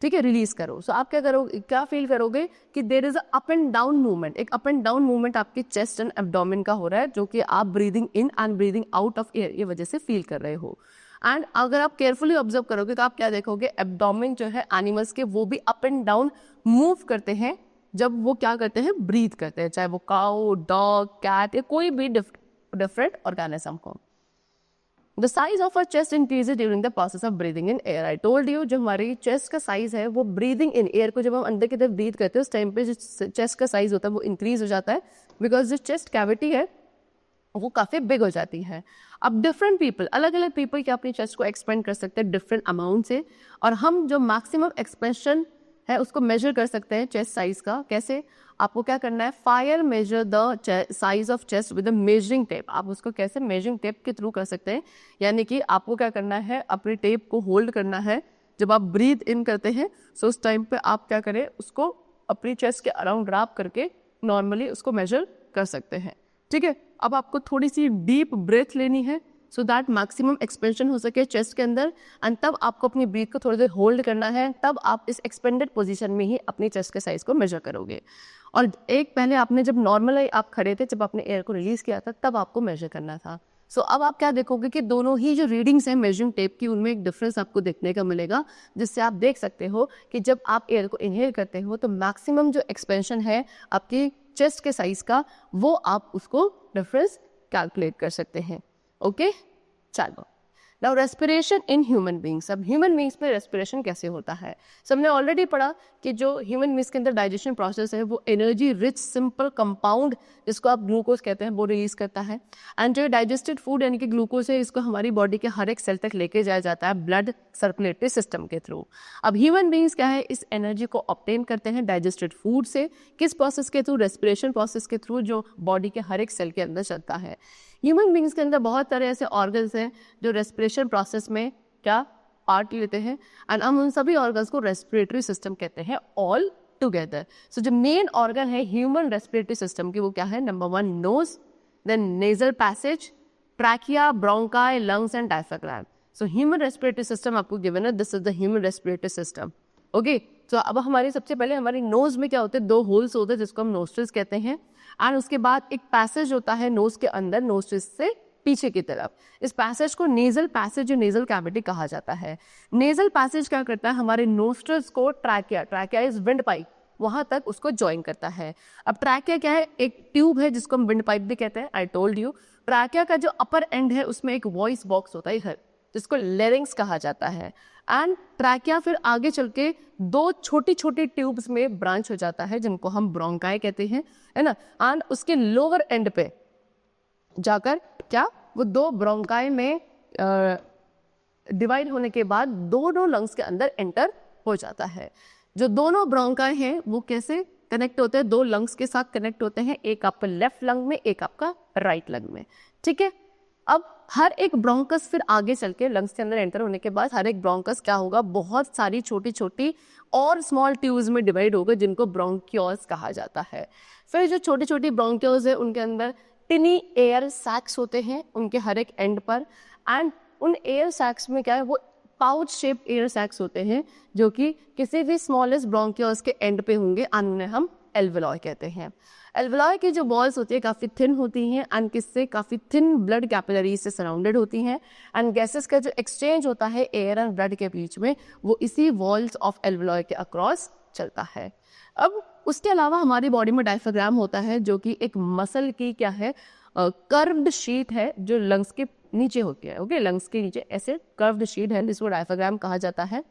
ठीक है, रिलीज करो। सो आप क्या करोगे, क्या फील करोगे कि there is up and down movement, एक अप एंड डाउन मूवमेंट आपके चेस्ट एंड एब्डोमेन का हो रहा है, जो कि आप breathing in and breathing out of air ये वजह से फील कर रहे हो। एंड अगर आप केयरफुली ऑब्जर्व करोगे तो आप क्या देखोगे, एब्डोमेन जो है एनिमल्स के वो भी अप एंड डाउन मूव करते हैं जब वो क्या करते हैं, ब्रीथ करते हैं, चाहे वो काऊ, डॉग, कैट या कोई भी डिफरेंट ऑर्गेनिज्म हो। The size of our chest increases during the process of breathing in air. I told you जो हमारी चेस्ट का साइज है वो ब्रीदिंग इन एयर को जब हम अंदर की तरफ ब्रीथ करते हैं उस टाइम पे जो चेस्ट का साइज होता है वो इंक्रीज हो जाता है, बिकॉज जो चेस्ट कैविटी है वो काफ़ी बिग हो जाती है। अब डिफरेंट पीपल, अलग अलग पीपल क्या अपनी चेस्ट को एक्सपेंड कर सकते हैं डिफरेंट अमाउंट से, और हम जो मैक्सिमम एक्सपेंशन है उसको मेजर कर सकते हैं चेस्ट साइज का। कैसे? आपको क्या करना है, fire measure the size of chest with a measuring tape. आप उसको कैसे मेजरिंग टेप के थ्रू कर सकते हैं, यानी कि आपको क्या करना है, अपने टेप को होल्ड करना है जब आप ब्रीथ इन करते हैं। सो उस टाइम पे आप क्या करें, उसको अपनी चेस्ट के अराउंड रैप करके नॉर्मली उसको मेजर कर सकते हैं, ठीक है। अब आपको थोड़ी सी डीप ब्रेथ लेनी है सो दैट मैक्सिमम एक्सपेंशन हो सके चेस्ट के अंदर, एंड तब आपको अपनी ब्रीथ को थोड़ी देर होल्ड करना है, तब आप इस एक्सपेंडेड पोजीशन में ही अपनी चेस्ट के साइज को मेजर करोगे। और एक पहले आपने जब नॉर्मल आप खड़े थे, जब आपने एयर को रिलीज किया था तब आपको मेजर करना था। सो अब आप क्या देखोगे कि दोनों ही जो रीडिंग्स हैं मेजरिंग टेप की उनमें एक डिफरेंस आपको देखने का मिलेगा, जिससे आप देख सकते हो कि जब आप एयर को इनहेल करते हो तो मैक्सिमम जो एक्सपेंशन है आपकी चेस्ट के साइज का वो आप उसको डिफरेंस कैलकुलेट कर सकते हैं। ओके, चलो now respiration in human beings. अब ह्यूमन बींग्स में रेस्पिरेशन कैसे होता है, सो हमने ऑलरेडी पढ़ा कि जो ह्यूमन बींग्स के अंदर डाइजेशन प्रोसेस है वो एनर्जी रिच सिंपल कंपाउंड जिसको आप ग्लूकोज कहते हैं वो रिलीज करता है, एंड जो डाइजेस्टेड फूड यानी कि ग्लूकोज है इसको हमारी बॉडी के हर एक सेल तक लेके जाया जाता है ब्लड सर्कुलेटरी सिस्टम के थ्रू। अब ह्यूमन बींग्स क्या है, इस एनर्जी को ऑब्टेन करते हैं डाइजेस्टेड फूड से, किस प्रोसेस के थ्रू, रेस्पिरेशन प्रोसेस के थ्रू जो बॉडी के हर एक सेल के अंदर चलता है। ह्यूमन बींग्स के अंदर बहुत सारे ऐसे ऑर्गन्स हैं जो रेस्पिरेशन प्रोसेस में क्या पार्ट लेते हैं, एंड हम उन सभी ऑर्गन्स को रेस्पिरेटरी सिस्टम कहते हैं ऑल टुगेदर। सो जो मेन ऑर्गन है ह्यूमन रेस्पिरेटरी सिस्टम की वो क्या है, number 1 nose, then nasal passage, trachea, bronchi, lungs and diaphragm. So human respiratory system आपको गिवन है, this is the human respiratory system. Okay, तो अब हमारी सबसे पहले हमारी नोज में क्या होते हैं, 2 होल्स होते हैं जिसको हम नोस्ट्रिल्स कहते हैं, एंड उसके बाद एक पैसेज होता है नोज के अंदर नोस्ट्रिल्स से पीछे की तरफ। इस पैसेज को नेजल पैसेज या नेजल कैविटी कहा जाता है। नेजल पैसेज क्या करता है, हमारे नोस्ट्रिल्स को ट्रैकिया इज विंड पाइप, वहां तक उसको ज्वाइन करता है। अब ट्रैकिया क्या है, एक ट्यूब है जिसको हम विंड पाइप भी कहते हैं। आई टोल्ड यू ट्रैकिया का जो अपर एंड है उसमें एक वॉइस बॉक्स होता है इधर जिसको लेरिंग्स कहा जाता है, एंड ट्रैकिया फिर आगे चल के 2 छोटी छोटी ट्यूब्स में ब्रांच हो जाता है जिनको हम ब्रोंकाई कहते हैं, है ना, एंड उसके लोअर एंड पे जाकर क्या वो 2 ब्रोंकाई में डिवाइड होने के बाद दोनों लंग्स के अंदर एंटर हो जाता है। जो दोनों ब्रोंकाई हैं वो कैसे कनेक्ट होते हैं, 2 लंग्स के साथ कनेक्ट होते हैं, एक आपका लेफ्ट लंग में एक आपका राइट लंग में, ठीक है। अब हर एक ब्रोंकस फिर आगे चल के लंग्स के अंदर एंटर होने के बाद हर एक ब्रोंकस क्या होगा, बहुत सारी छोटी छोटी और स्मॉल ट्यूब्स में डिवाइड होगा जिनको ब्रोंक्यूल्स कहा जाता है। फिर जो छोटी छोटी ब्रोंक्यूल्स है उनके अंदर टिनी एयर सैक्स होते हैं उनके हर एक एंड पर, एंड उन एयर सैक्स में क्या है वो पाउच शेप एयर सैक्स होते हैं जो कि किसी भी स्मॉलेस्ट ब्रोंक्यूल्स के एंड पे होंगे, उन्हें हम एल्वेलॉय कहते हैं। एल्वेलॉय की जो वॉल्स होती है काफ़ी थिन होती हैं एंड किससे, काफ़ी थिन ब्लड कैपिलरीज से सराउंडेड होती हैं, एंड गैसेस का जो एक्सचेंज होता है एयर एंड ब्लड के बीच में वो इसी वॉल्स ऑफ एल्वेलॉय के अक्रॉस चलता है। अब उसके अलावा हमारी बॉडी में डायफ्राम होता है जो कि एक मसल की क्या है, कर्व्ड शीट है जो लंग्स के नीचे होती है। ओके, लंग्स के नीचे ऐसे कर्व्ड शीट है जिसको डायफ्राम कहा जाता है,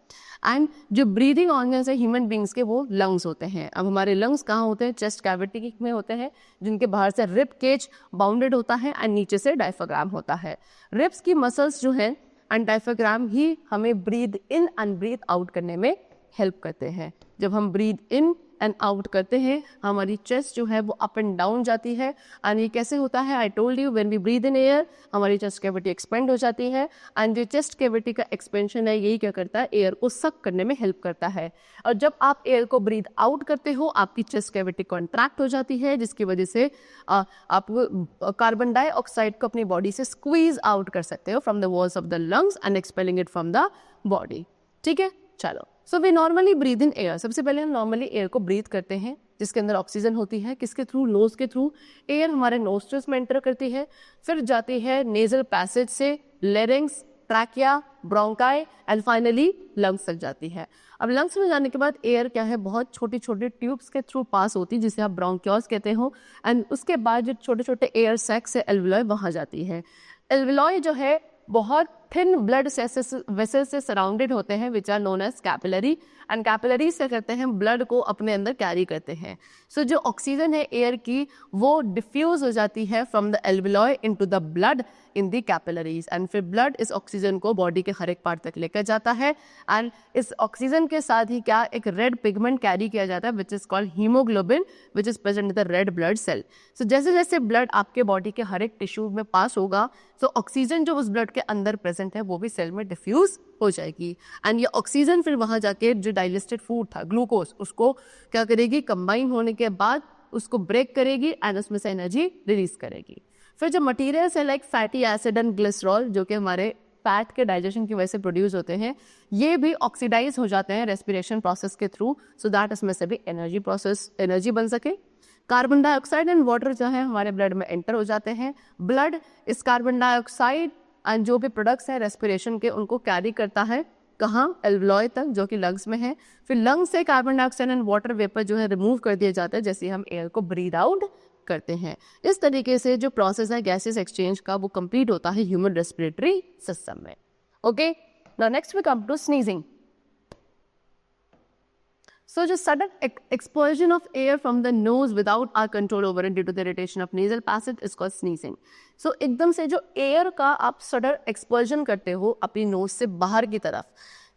एंड जो ब्रीदिंग ऑर्गन्स है ह्यूमन बींग्स के वो लंग्स होते हैं। अब हमारे लंग्स कहाँ होते हैं, चेस्ट कैविटी में होते हैं जिनके बाहर से रिब केज बाउंडेड होता है एंड नीचे से डायफ्राम होता है। रिब्स की मसल्स जो हैं एंड डायफ्राम ही हमें breathe in and breathe out करने में हेल्प करते हैं। जब हम ब्रीद इन एंड आउट करते हैं हमारी चेस्ट जो है वो अप एंड डाउन जाती है। एंड ये कैसे होता है, I told you, when we breathe in air हमारी चेस्ट कैविटी एक्सपेंड हो जाती है। एंड जो चेस्ट कैविटी का एक्सपेंशन है यही क्या करता है, एयर को सक करने में हेल्प करता है। और जब आप एयर को ब्रीद आउट करते हो आपकी चेस्ट कैविटी कॉन्ट्रैक्ट हो जाती है, जिसकी वजह से आप कार्बन डाइऑक्साइड को अपनी बॉडी से स्क्वीज आउट कर सकते हो from the walls of the lungs and expelling it from the body. ठीक है, चलो। So we normally breathe in air. सबसे पहले हम नॉर्मली एयर को ब्रीथ करते हैं जिसके अंदर ऑक्सीजन होती है, किसके थ्रू, नोज के थ्रू। एयर हमारे नोस्ट्रल्स में एंटर करती है, फिर जाती है नेजल पैसेज से larynx, trachea, bronchi and finally lungs तक जाती है। अब लंग्स में जाने के बाद एयर क्या है, बहुत छोटी छोटी ट्यूब्स के थ्रू पास होती है जिसे आप ब्रोंक्योल्स कहते हो। एंड उसके बाद जो छोटे छोटे एयर सैक्स है एल्वियोलाई वहाँ जाती है। एल्वियोलाई जो है बहुत थिन ब्लड वेसल से सराउंडेड होते हैं which are known as capillary. And capillary से करते हैं ब्लड को अपने अंदर कैरी करते हैं। सो जो ऑक्सीजन है एयर की वो डिफ्यूज हो जाती है from the alveoli into the blood in the capillaries. And फिर ब्लड इस ऑक्सीजन को बॉडी के हर एक पार्ट तक लेकर जाता है। एंड इस ऑक्सीजन के साथ ही क्या, एक रेड पिगमेंट कैरी किया जाता है which is called haemoglobin which is present in the red blood cell. So जैसे जैसे ब्लड आपके बॉडी के हर एक टिश्यू में पास होगा तो ऑक्सीजन जो उस ब्लड के अंदर प्रेजेंट है वो भी सेल में डिफ्यूज हो जाएगी। एंड ये ऑक्सीजन फिर वहां जाके जो डाइजेस्टेड फूड था ग्लूकोज उसको क्या करेगी, कंबाइन होने के बाद उसको ब्रेक करेगी एंड उसमें से एनर्जी रिलीज करेगी। फिर जो मटीरियल्स है like fatty acid and glycerol जो कि हमारे फैट के डाइजेशन की वजह से प्रोड्यूस होते हैं, ये भी ऑक्सीडाइज हो जाते हैं रेस्पिरेशन प्रोसेस के थ्रू, सो दैट इसमें से भी एनर्जी बन सके। कार्बन डाइऑक्साइड एंड वाटर जो है हमारे ब्लड में एंटर हो जाते हैं। ब्लड इस कार्बन डाइऑक्साइड एंड जो भी प्रोडक्ट्स हैं रेस्पिरेशन के उनको कैरी करता है कहाँ, एल्वियोलाई तक जो कि लंग्स में है। फिर लंग्स से carbon dioxide and water vapour जो है रिमूव कर दिया जाता है जैसे हम एयर को ब्रीद आउट करते हैं। इस तरीके से जो प्रोसेस है गैसेस एक्सचेंज का वो कंप्लीट होता है ह्यूमन रेस्पिरेटरी सिस्टम में। Okay, now next we come to sneezing. So just sudden expulsion of air from the nose without our control over it due to the irritation of nasal passage is called sneezing. So एकदम से जो air का आप sudden expulsion करते हो अपनी knows से बाहर की तरफ,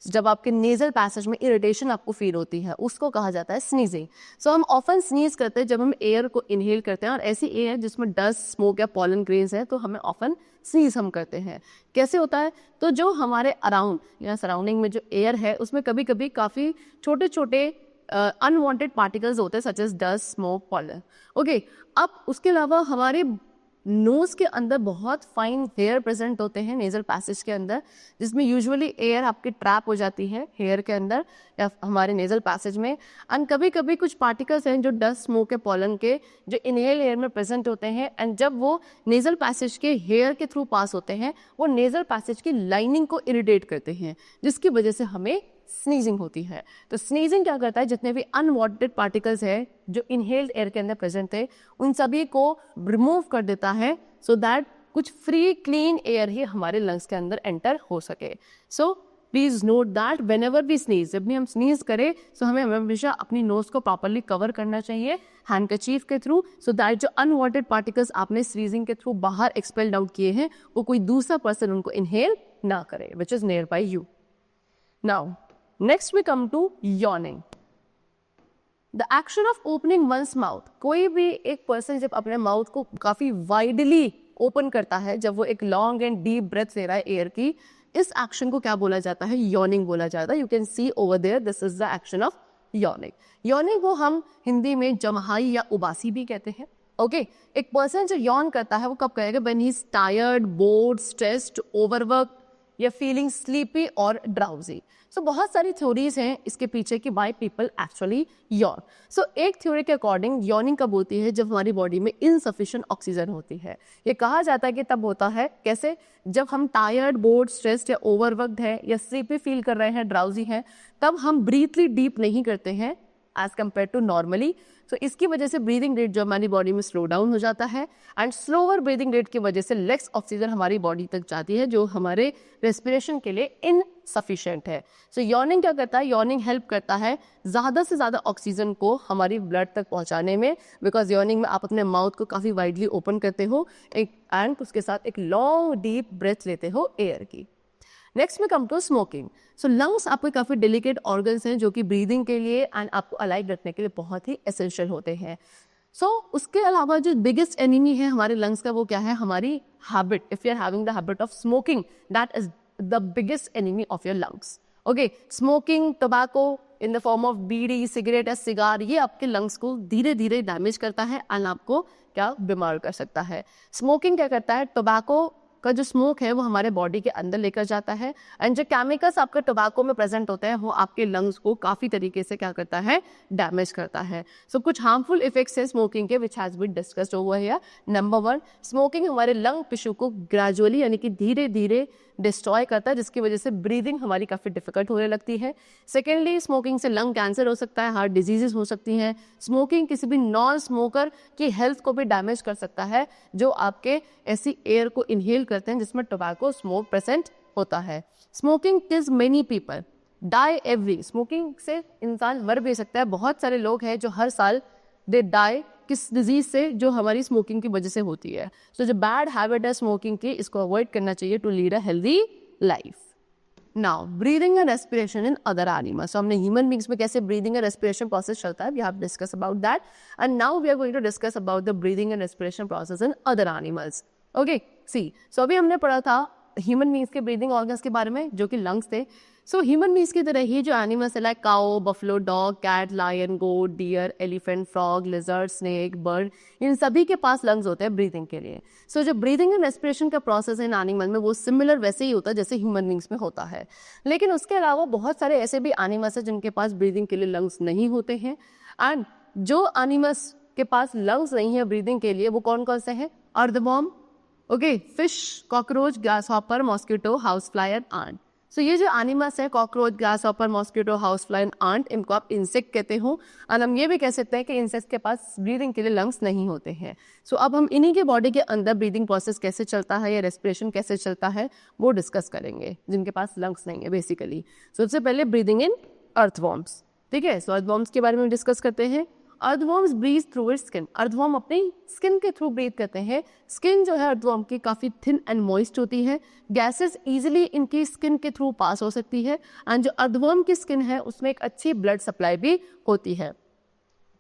जब आपके नेजल पैसेज में इरिटेशन आपको फील होती है उसको कहा जाता है स्नीजिंग। सो हम ऑफन स्नीज करते हैं जब हम एयर को इनहेल करते हैं और ऐसी एयर जिसमें डस्ट, स्मोक या पॉलन ग्रेन्स है तो हमें ऑफन स्नीज हम करते हैं। कैसे होता है, तो जो हमारे अराउंड या सराउंडिंग में जो एयर है उसमें कभी कभी काफ़ी छोटे छोटे अनवांटेड पार्टिकल्स होते हैं such as dust, smoke, pollen. Okay, अब उसके अलावा हमारे नोज के अंदर बहुत फाइन हेयर प्रेजेंट होते हैं नेजल पैसेज के अंदर, जिसमें यूजुअली एयर आपकी ट्रैप हो जाती है हेयर के अंदर या हमारे नेजल पैसेज में। एंड कभी कभी कुछ पार्टिकल्स हैं जो डस्ट, स्मोक के, पॉलन के जो इनहेल एयर में प्रेजेंट होते हैं एंड जब वो नेजल पैसेज के हेयर के थ्रू पास होते हैं वो नेजल पैसेज की लाइनिंग को इरिटेट करते हैं जिसकी वजह से हमें स्नीजिंग होती है। तो स्नीजिंग क्या करता है, जितने भी अनवांटेड पार्टिकल्स है जो इनहेल्ड एयर के अंदर प्रेजेंट है उन सभी को रिमूव कर देता है सो दैट कुछ फ्री क्लीन एयर ही हमारे लंग्स के अंदर एंटर हो सके। So please note that whenever we sneeze, जब भी हम स्नीज करें सो हमें हमेशा अपनी नोज को प्रॉपरली कवर करना चाहिए हैंडकरचीफ के थ्रू सो दैट जो अनवांटेड पार्टिकल्स आपने स्नीजिंग के थ्रू बाहर एक्सपेल्ड आउट किए हैं वो कोई दूसरा पर्सन उनको इनहेल ना करे which is near by you. Now next we come to yawning. The action of opening one's mouth. कोई भी एक पर्सन जब अपने माउथ को काफी वाइडली ओपन करता है, जब वो एक लॉन्ग एंड डीप ब्रेथ ले रहा है एयर की, इस एक्शन को क्या बोला जाता है, यॉर्निंग बोला जाता है। You can see over there this is the action of yawning. Yawning को हम हिंदी में जमहाई या उबासी भी कहते हैं। ओके, एक पर्सन जो यॉर्न करता है वो कब करेगा, when he is tired, board, stressed, overwork या फीलिंग स्लीपी और ड्राउजी। सो बहुत सारी थ्योरीज हैं इसके पीछे कि वाई पीपल एक्चुअली यॉर्न। सो एक थ्योरी के अकॉर्डिंग यॉर्निंग कब होती है, जब हमारी बॉडी में इनसफिशिएंट ऑक्सीजन होती है। ये कहा जाता है कि तब होता है, कैसे, जब हम टायर्ड, बोर्ड, स्ट्रेस्ड या ओवरवर्क्ड है या स्लीपी फील कर रहे हैं, ड्राउजी हैं, तब हम ब्रीथली डीप नहीं करते हैं एज कम्पेयर टू नॉर्मली। सो इसकी वजह से ब्रीदिंग रेट जो हमारी बॉडी में स्लो डाउन हो जाता है एंड स्लोअर ब्रीदिंग रेट की वजह से लेस ऑक्सीजन हमारी बॉडी तक जाती है जो हमारे रेस्पिरेशन के लिए इनसफिशिएंट है। सो यॉर्निंग क्या करता है, यॉर्निंग हेल्प करता है ज़्यादा से ज़्यादा ऑक्सीजन को हमारी ब्लड तक पहुंचाने में, बिकॉज यॉर्निंग में आप अपने माउथ को काफ़ी वाइडली ओपन करते हो एंड उसके साथ एक लॉन्ग डीप ब्रेथ लेते हो एयर की। नेक्स्ट में come to smoking. So lungs आपके काफ़ी डेलिकेट ऑर्गन्स हैं जो कि ब्रीदिंग के लिए एंड आपको अलाइव रखने के लिए बहुत ही एसेंशियल होते हैं. सो उसके अलावा जो बिगेस्ट एनिमी है हमारे लंग्स का वो क्या है, हमारी habit. If you are having the habit of smoking, that is the biggest enemy of your lungs. Okay, smoking, tobacco in the form of bidi, cigarette या सिगार, ये आपके लंग्स को धीरे धीरे डैमेज करता है एंड आपको क्या बीमार कर सकता है. स्मोकिंग क्या करता है, टोबैको का जो स्मोक है वो हमारे बॉडी के अंदर लेकर जाता है एंड जो केमिकल्स आपके टोबैको में प्रेजेंट होते हैं वो आपके लंग्स को काफ़ी तरीके से क्या करता है, डैमेज करता है. सो कुछ हार्मफुल इफेक्ट्स है स्मोकिंग के which has been discussed over here. Number 1, smoking हमारे लंग टिश्यू को ग्रेजुअली यानी कि धीरे धीरे डिस्ट्रॉय करता है जिसकी वजह से ब्रीदिंग हमारी काफ़ी डिफिकल्ट होने लगती है. सेकेंडली, स्मोकिंग से लंग कैंसर हो सकता है, हार्ट डिजीजेस हो सकती हैं. स्मोकिंग किसी भी नॉन स्मोकर की हेल्थ को भी डैमेज कर सकता है जो आपके ऐसी एयर को इनहेल करते हैं जिसमें टोबैको स्मोक प्रेजेंट होता है. Smoking kills many people, die every. Smoking से इंसान मर भी सकता है. बहुत सारे लोग हैं जो हर साल दे डाई किस डिजीज से, जो हमारी स्मोकिंग की वजह से होती है. सो जो बैड हैबिट है स्मोकिंग की, इसको अवॉइड करना चाहिए to lead a healthy life. Now breathing and respiration in other animals. तो हमने ह्यूमन बींग्स में कैसे ब्रीदिंग एंड रेस्पिरेशन प्रोसेस चलता है, we have discuss about that and now we are going to discuss about the breathing and respiration process in other animals. Okay, see, so अभी हमने पढ़ा था ह्यूमन बींग्स के breathing organs के बारे में जो कि लंग्स थे. सो ह्यूमन बींग्स की तरह ही जो एनिमल्स है like cow, buffalo, dog, cat, lion, goat, deer, elephant, frog, lizard, snake, bird, इन सभी के पास लंग्स होते हैं ब्रीदिंग के लिए. सो जो ब्रीदिंग एंड रेस्पिरेशन का प्रोसेस है इन एनिमल में वो सिमिलर वैसे ही होता है जैसे ह्यूमन बींग्स में होता है. लेकिन उसके अलावा बहुत सारे ऐसे भी एनिमल्स हैं जिनके पास ब्रीदिंग के लिए लंग्स नहीं होते हैं. एंड जो एनिमल्स के पास लंग्स नहीं है ब्रीदिंग के लिए वो कौन कौन से हैं, earthworm, okay, fish, cockroach, grasshopper, mosquito, house fly and ant. So ये जो एनिमल्स है cockroach, grasshopper, mosquito, house fly and ant, इनको आप इंसेक्ट कहते हो. और हम ये भी कह सकते हैं कि इंसेक्ट के पास ब्रीदिंग के लिए लंग्स नहीं होते हैं. सो अब हम इन्हीं के बॉडी के अंदर ब्रीदिंग प्रोसेस कैसे चलता है या रेस्पिरेशन कैसे चलता है वो डिस्कस करेंगे जिनके पास लंग्स नहीं है बेसिकली. सबसे पहले ब्रीदिंग इन अर्थवॉर्म्स. ठीक है, सो अर्थवॉर्म्स के बारे में डिस्कस करते हैं. Earthworms breathe through its skin. Earthworm अपनी स्किन के थ्रू ब्रीथ करते हैं. स्किन जो है अर्थवॉर्म की काफ़ी थिन एंड मॉइस्ट होती है. गैसेस इजीली इनकी स्किन के थ्रू पास हो सकती है एंड जो अर्थवॉर्म की स्किन है उसमें एक अच्छी ब्लड सप्लाई भी होती है.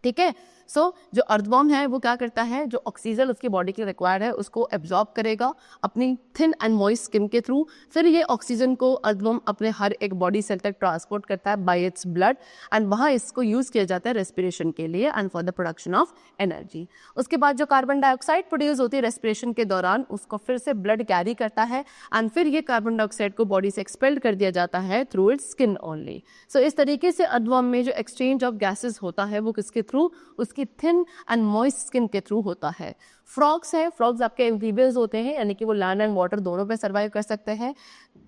ठीक है, सो जो अर्थवॉर्म है वो क्या करता है, जो ऑक्सीजन उसकी बॉडी के रिक्वायर्ड है उसको एब्जॉर्ब करेगा अपनी थिन एंड मॉइस्ट स्किन के थ्रू. फिर ये ऑक्सीजन को अर्थवॉर्म अपने हर एक बॉडी सेल तक ट्रांसपोर्ट करता है बाय इट्स ब्लड एंड वहाँ इसको यूज़ किया जाता है रेस्पिरेशन के लिए and for the production of energy. उसके बाद जो कार्बन डाइऑक्साइड प्रोड्यूस होती है रेस्पिरेशन के दौरान उसको फिर से ब्लड कैरी करता है एंड फिर ये कार्बन डाइऑक्साइड को बॉडी से एक्सपेल्ड कर दिया जाता है थ्रू इट्स स्किन ओनली. सो इस तरीके से अर्थवॉर्म में जो एक्सचेंज ऑफ गैसेज होता है वो किसके थ्रू, उसकी थिन एंड मॉइस्ट स्किन के थ्रू होता है. फ्रॉग्स हैं, फ्रॉग्स आपके एम्फीबियंस होते हैं यानी कि वो लैंड एंड वाटर दोनों पे सर्वाइव कर सकते हैं.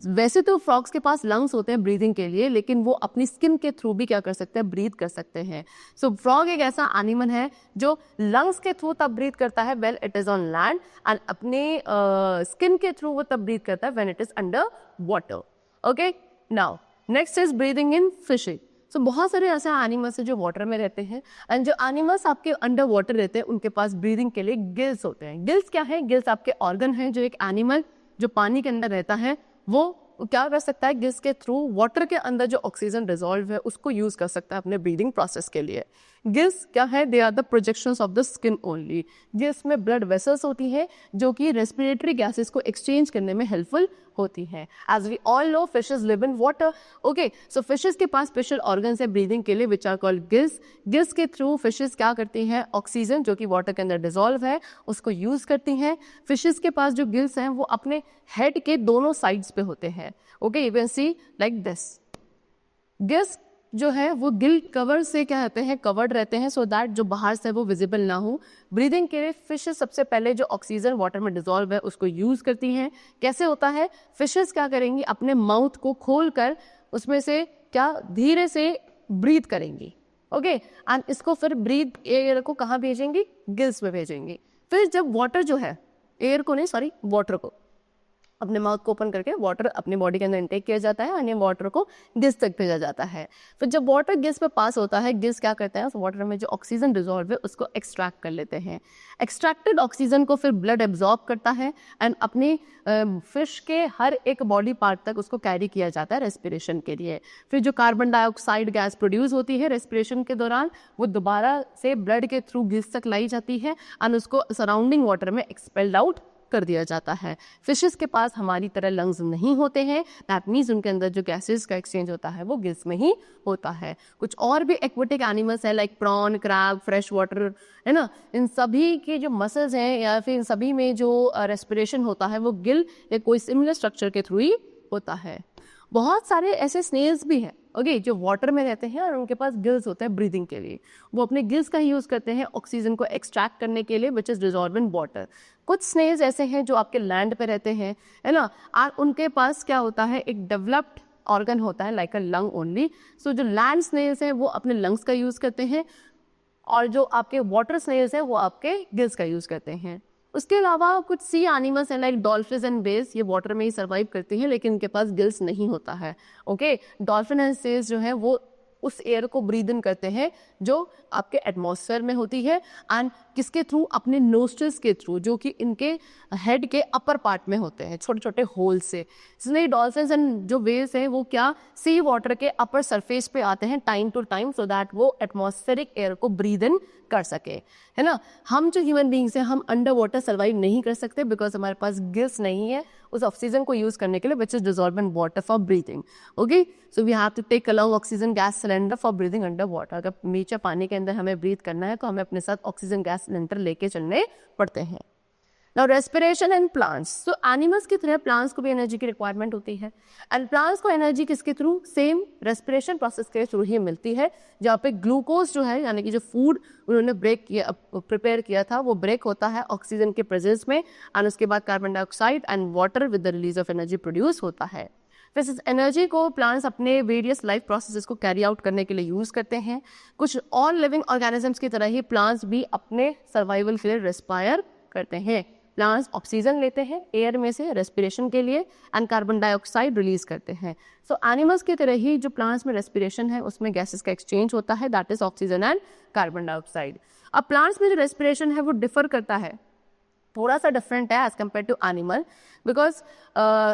वैसे तो फ्रॉग्स के पास लंग्स होते हैं ब्रीदिंग के लिए लेकिन वो अपनी स्किन के थ्रू भी क्या कर सकते हैं, ब्रीथ कर सकते हैं. सो फ्रॉग एक ऐसा एनिमल है जो लंग्स के थ्रू तब ब्रीथ करता है well it is on land and अपने स्किन के थ्रू वो तब ब्रीथ करता है when it is under water. Okay, now next is breathing in fishing. So बहुत सारे ऐसे एनिमल्स हैं जो वाटर में रहते हैं एंड जो एनिमल्स आपके अंडर वाटर रहते हैं उनके पास ब्रीदिंग के लिए गिल्स होते हैं. गिल्स क्या है, गिल्स आपके ऑर्गन है जो एक एनिमल जो पानी के अंदर रहता है वो क्या कर सकता है, गिल्स के थ्रू वाटर के अंदर जो ऑक्सीजन डिजॉल्व है उसको यूज कर सकता है अपने ब्रीदिंग प्रोसेस के लिए. गिल्स क्या है, they are the projections of the skin only. Gills में ब्लड वेसल्स होती है जो कि रेस्पिरेटरी गैसेस को एक्सचेंज करने में हेल्पफुल होती हैं. As we all know fishes live in water. Okay, so fishes के पास स्पेशल ऑर्गन्स है ब्रीदिंग के लिए which are called gills. Gills के थ्रू फिशेस क्या करती हैं, ऑक्सीजन जो कि वाटर के अंदर डिजॉल्व है उसको यूज करती हैं. फिशेस के पास जो गिल्स हैं वो अपने हेड के दोनों साइड्स पे होते हैं. Okay, you can C like this. Gills जो है वो गिल कवर से क्या कहते हैं, कवर्ड रहते हैं सो दैट जो बाहर से वो विजिबल ना हो. ब्रीदिंग के लिए फिशेस सबसे पहले जो ऑक्सीजन वाटर में डिजॉल्व है उसको यूज करती हैं. कैसे होता है, फिशेस क्या करेंगी, अपने माउथ को खोल कर उसमें से क्या धीरे से ब्रीथ करेंगी. ओके, एंड इसको फिर ब्रीथ एयर को कहाँ भेजेंगी, गिल्स में भेजेंगी. फिर जब वाटर जो है, एयर को नहीं सॉरी वाटर को, अपने माउथ को ओपन करके वाटर अपने बॉडी के अंदर इनटेक किया जाता है और ये वाटर को गिल्स तक भेजा जाता है। फिर जब वाटर गिल्स पे पास होता है, गिल्स क्या करते हैं, उस वाटर में जो ऑक्सीजन डिजॉल्व है उसको एक्सट्रैक्ट कर लेते हैं। एक्सट्रैक्टेड ऑक्सीजन को फिर ब्लड एब्जॉर्ब करता है एंड अपनी फिश के हर एक बॉडी पार्ट तक उसको कैरी किया जाता है रेस्पिरेशन के लिए। फिर जो कार्बन डाइऑक्साइड गैस प्रोड्यूस होती है रेस्पिरेशन के दौरान, वो दोबारा से ब्लड के थ्रू गिल्स तक लाई जाती है एंड उसको सराउंडिंग वाटर में एक्सपेल्ड आउट कर दिया जाता है। फिशेस के पास हमारी तरह लंग्स नहीं होते हैं, दैट मीन्स उनके अंदर जो गैसेस का एक्सचेंज होता है वो गिल्स में ही होता है। कुछ और भी एक्वेटिक एनिमल्स है like prawn, crab, fresh water, है ना, इन सभी के जो मसल्स हैं या फिर इन सभी में जो रेस्पिरेशन होता है वो गिल या कोई सिमिलर स्ट्रक्चर के थ्रू ही होता है। बहुत सारे ऐसे स्नेल्स भी हैं ओके जो वाटर में रहते हैं और उनके पास गिल्स होते हैं ब्रीदिंग के लिए। वो अपने गिल्स का यूज़ करते हैं ऑक्सीजन को एक्सट्रैक्ट करने के लिए which is dissolve in water. कुछ स्नेल्स ऐसे हैं जो आपके लैंड पे रहते हैं, है ना, और उनके पास क्या होता है, एक डेवलप्ड ऑर्गन होता है लाइक अ लंग ओनली। सो जो लैंड स्नेल्स हैं वो अपने लंग्स का यूज़ करते हैं और जो आपके वाटर स्नेल्स हैं वो आपके गिल्स का यूज़ करते हैं। उसके अलावा कुछ सी एनिमल्स हैं लाइक डॉल्फिन एंड बेस, ये वाटर में ही सर्वाइव करती हैं लेकिन इनके पास गिल्स नहीं होता है। ओके, डॉल्फिन एंड सेल्स जो है वो उस एयर को ब्रीद इन करते हैं जो आपके एटमॉस्फेयर में होती है एंड किसके थ्रू, अपने नोस्ट्रल्स के थ्रू जो कि इनके हेड के अपर पार्ट में होते हैं, छोटे छोटे होल से। इसलिए डॉल्फिन्स एंड जो वेल्स हैं वो क्या, सी वाटर के अपर सरफेस पे आते हैं time to time so that वो एटमॉस्फेरिक एयर को ब्रीद इन कर सके, है ना। हम जो ह्यूमन बींग्स हैं हम अंडर वाटर सर्वाइव नहीं कर सकते बिकॉज हमारे पास गिल्स नहीं है उस ऑक्सीजन को यूज करने के लिए which is dissolve in water for breathing. Okay, so we have to take along oxygen gas cylinder for breathing under water. अगर नीचे पानी के अंदर हमें ब्रीथ करना है तो हमें अपने साथ ऑक्सीजन गैस सिलेंडर लेके चलने पड़ते हैं। Now respiration in plants, so animals की तरह प्लांट्स को भी एनर्जी की रिक्वायरमेंट होती है एंड प्लांट्स को एनर्जी किसके थ्रू, सेम रेस्पिरेशन प्रोसेस के थ्रू ही मिलती है, जहाँ पे ग्लूकोज जो है यानी कि जो फूड उन्होंने प्रिपेयर किया था वो ब्रेक होता है ऑक्सीजन के प्रेजेंस में एंड उसके बाद carbon dioxide and water with the release of energy produce होता है। फिर इस एनर्जी को प्लांट्स अपने वेरियस लाइफ प्रोसेसेस को कैरी आउट करने के लिए यूज़ करते हैं। कुछ और लिविंग ऑर्गेनिजम्स की तरह ही प्लांट्स भी अपने सर्वाइवल के लिए रेस्पायर करते हैं। प्लांट्स ऑक्सीजन लेते हैं एयर में से रेस्पिरेशन के लिए एंड कार्बन डाइऑक्साइड रिलीज करते हैं। सो एनिमल्स की तरह ही जो प्लांट्स में रेस्पिरेशन है उसमें गैसेस का एक्सचेंज होता है, that is oxygen and carbon dioxide. अब प्लांट्स में जो रेस्पिरेशन है वो डिफर करता है, थोड़ा सा डिफरेंट है as compare to animal because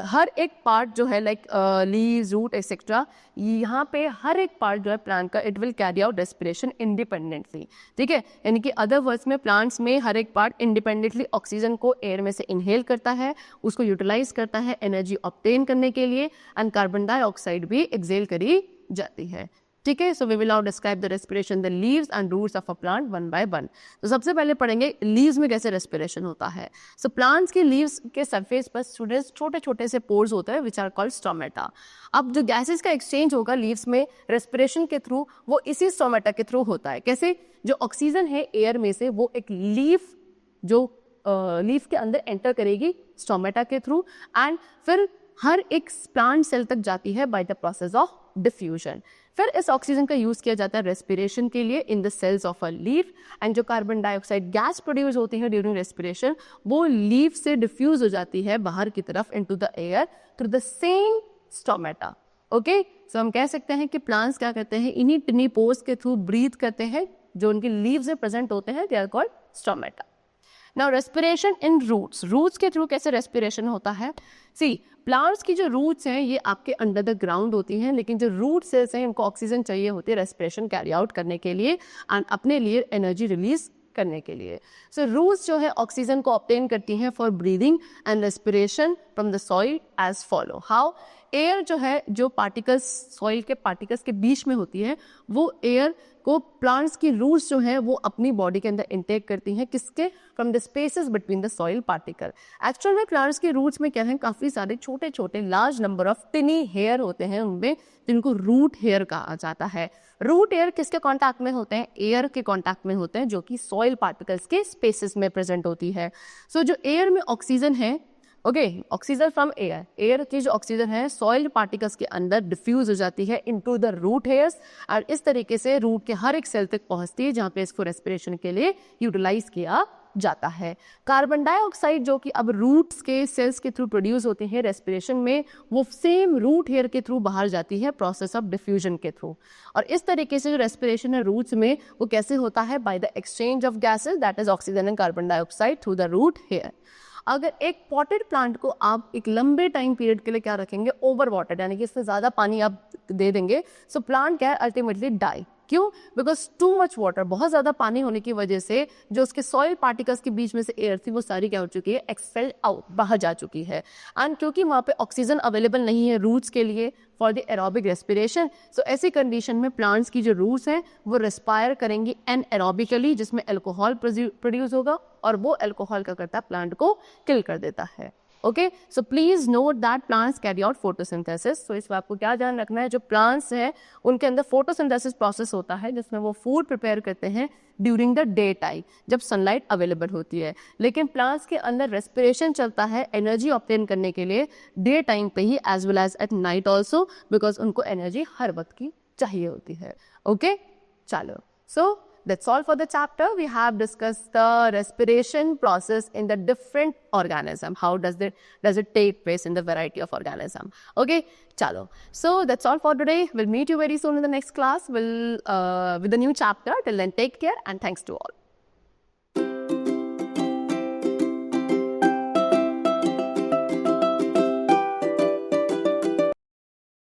हर एक पार्ट जो है लाइक लीव्स, रूट एक्सेट्रा, यहाँ पे हर एक पार्ट जो है प्लांट का it will carry out respiration independently, ठीक है। यानी कि अदर वर्ड्स में प्लांट्स में हर एक पार्ट इंडिपेंडेंटली ऑक्सीजन को एयर में से इनहेल करता है, उसको यूटिलाइज करता है एनर्जी ऑब्टेन करने के लिए एंड कार्बन डाइऑक्साइड भी एक्सेल करी जाती है, ठीक है। So we will now describe the respiration the leaves and roots of a plant one by one. तो सबसे पहले पढ़ेंगे लीव्स में कैसे रेस्पिरेशन होता है। सो प्लांट्स के लीव्स के सरफेस पर स्टूडेंट्स छोटे छोटे से पोर्स होते हैं विच आर कॉल्ड स्टोमेटा। अब जो गैसेस का एक्सचेंज होगा लीव्स में रेस्पिरेशन के थ्रू वो इसी स्टोमेटा के थ्रू होता है। कैसे, जो ऑक्सीजन है एयर में से वो एक लीफ जो लीफ के अंदर एंटर करेगी स्टोमेटा के थ्रू एंड फिर हर एक प्लांट सेल तक जाती है by the process of diffusion. फिर इस ऑक्सीजन का यूज किया जाता है रेस्पिरेशन के लिए in the cells of a leaf and जो कार्बन डाइऑक्साइड गैस प्रोड्यूस होती है ड्यूरिंग रेस्पिरेशन वो लीफ से डिफ्यूज हो जाती है बाहर की तरफ into the air through the same stomata. Okay, so हम कह सकते हैं कि प्लांट्स क्या करते हैं, इन्हीं टिनी पोर्स के थ्रू ब्रीथ करते हैं जो उनकी लीव्स में प्रेजेंट होते हैं, they are called stomata. Now respiration in roots, roots के थ्रू कैसे रेस्पिरेशन होता है। सी, प्लांट्स की जो रूट्स हैं ये आपके अंडर द ग्राउंड होती हैं लेकिन जो रूट सेल्स हैं इनको ऑक्सीजन चाहिए होती है रेस्पिरेशन कैरी आउट करने के लिए एंड अपने लिए एनर्जी रिलीज करने के लिए। सो रूट्स जो है ऑक्सीजन को ऑब्टेन करती हैं for breathing and respiration from the soil as follow. How, air जो है जो पार्टिकल्स सॉइल के पार्टिकल्स के बीच में होती है वो एयर को प्लांट्स की रूट्स जो है वो अपनी बॉडी के अंदर इनटेक करती हैं, किसके, from the spaces between the soil particle. Actual में प्लांट्स के रूट्स में क्या है, काफी सारे छोटे छोटे large number of tiny hair होते हैं उनमें जिनको रूट हेयर कहा जाता है। रूट एयर किसके कांटेक्ट में होते हैं, एयर के कांटेक्ट में होते हैं जो कि सॉइल पार्टिकल्स के स्पेसेस में प्रेजेंट होती है। सो जो एयर में ऑक्सीजन है, okay, oxygen from air, air की जो ऑक्सीजन है सॉइल पार्टिकल्स के अंदर डिफ्यूज हो जाती है इनटू द रूट हेयर्स और इस तरीके से रूट के हर एक सेल तक पहुंचती है जहां पे इसको रेस्पिरेशन के लिए यूटिलाइज किया जाता है। कार्बन डाइऑक्साइड जो कि अब रूट्स के सेल्स के थ्रू प्रोड्यूस होते हैं रेस्पिरेशन में, वो सेम रूट हेयर के थ्रू बाहर जाती है प्रोसेस ऑफ डिफ्यूजन के थ्रू। और इस तरीके से जो रेस्पिरेशन है रूट्स में वो कैसे होता है, by the exchange of gases that is oxygen and carbon dioxide through the root hair. अगर एक पॉटेड प्लांट को आप एक लंबे टाइम पीरियड के लिए क्या रखेंगे, ओवर वाटर्ड, यानी कि इससे ज़्यादा पानी आप दे देंगे, सो प्लांट क्या है अल्टीमेटली डाई। क्यों? बिकॉज टू मच वाटर, बहुत ज़्यादा पानी होने की वजह से जो उसके सॉइल पार्टिकल्स के बीच में से एयर थी वो सारी क्या हो चुकी है, एक्सपेल्ड आउट, बाहर जा चुकी है। एंड क्योंकि वहाँ पे ऑक्सीजन अवेलेबल नहीं है रूट्स के लिए फॉर द एरोबिक रेस्पिरेशन, सो ऐसी कंडीशन में प्लांट्स की जो रूट्स हैं वो रेस्पायर करेंगी एनएरोबिकली, जिसमें एल्कोहल प्रोड्यूस होगा और वो एल्कोहल क्या करता है, प्लांट को किल कर देता है। Okay, so please note that plants carry out photosynthesis. So इस बात को क्या ध्यान रखना है, जो प्लांट्स हैं उनके अंदर फोटोसिंथेसिस प्रोसेस होता है जिसमें वो फूड प्रिपेयर करते हैं ड्यूरिंग द डे टाइम, जब सनलाइट अवेलेबल होती है। लेकिन प्लांट्स के अंदर रेस्पिरेशन चलता है एनर्जी ऑब्टेन करने के लिए डे टाइम पे ही, as well as at night also, because उनको एनर्जी हर वक्त की चाहिए होती है। ओके, चलो, सो that's all for the chapter. We have discussed the respiration process in the different organism. How does it take place in the variety of organism? Okay, chalo. So that's all for today. We'll meet you very soon in the next class. With a new chapter. Till then, take care and thanks to all.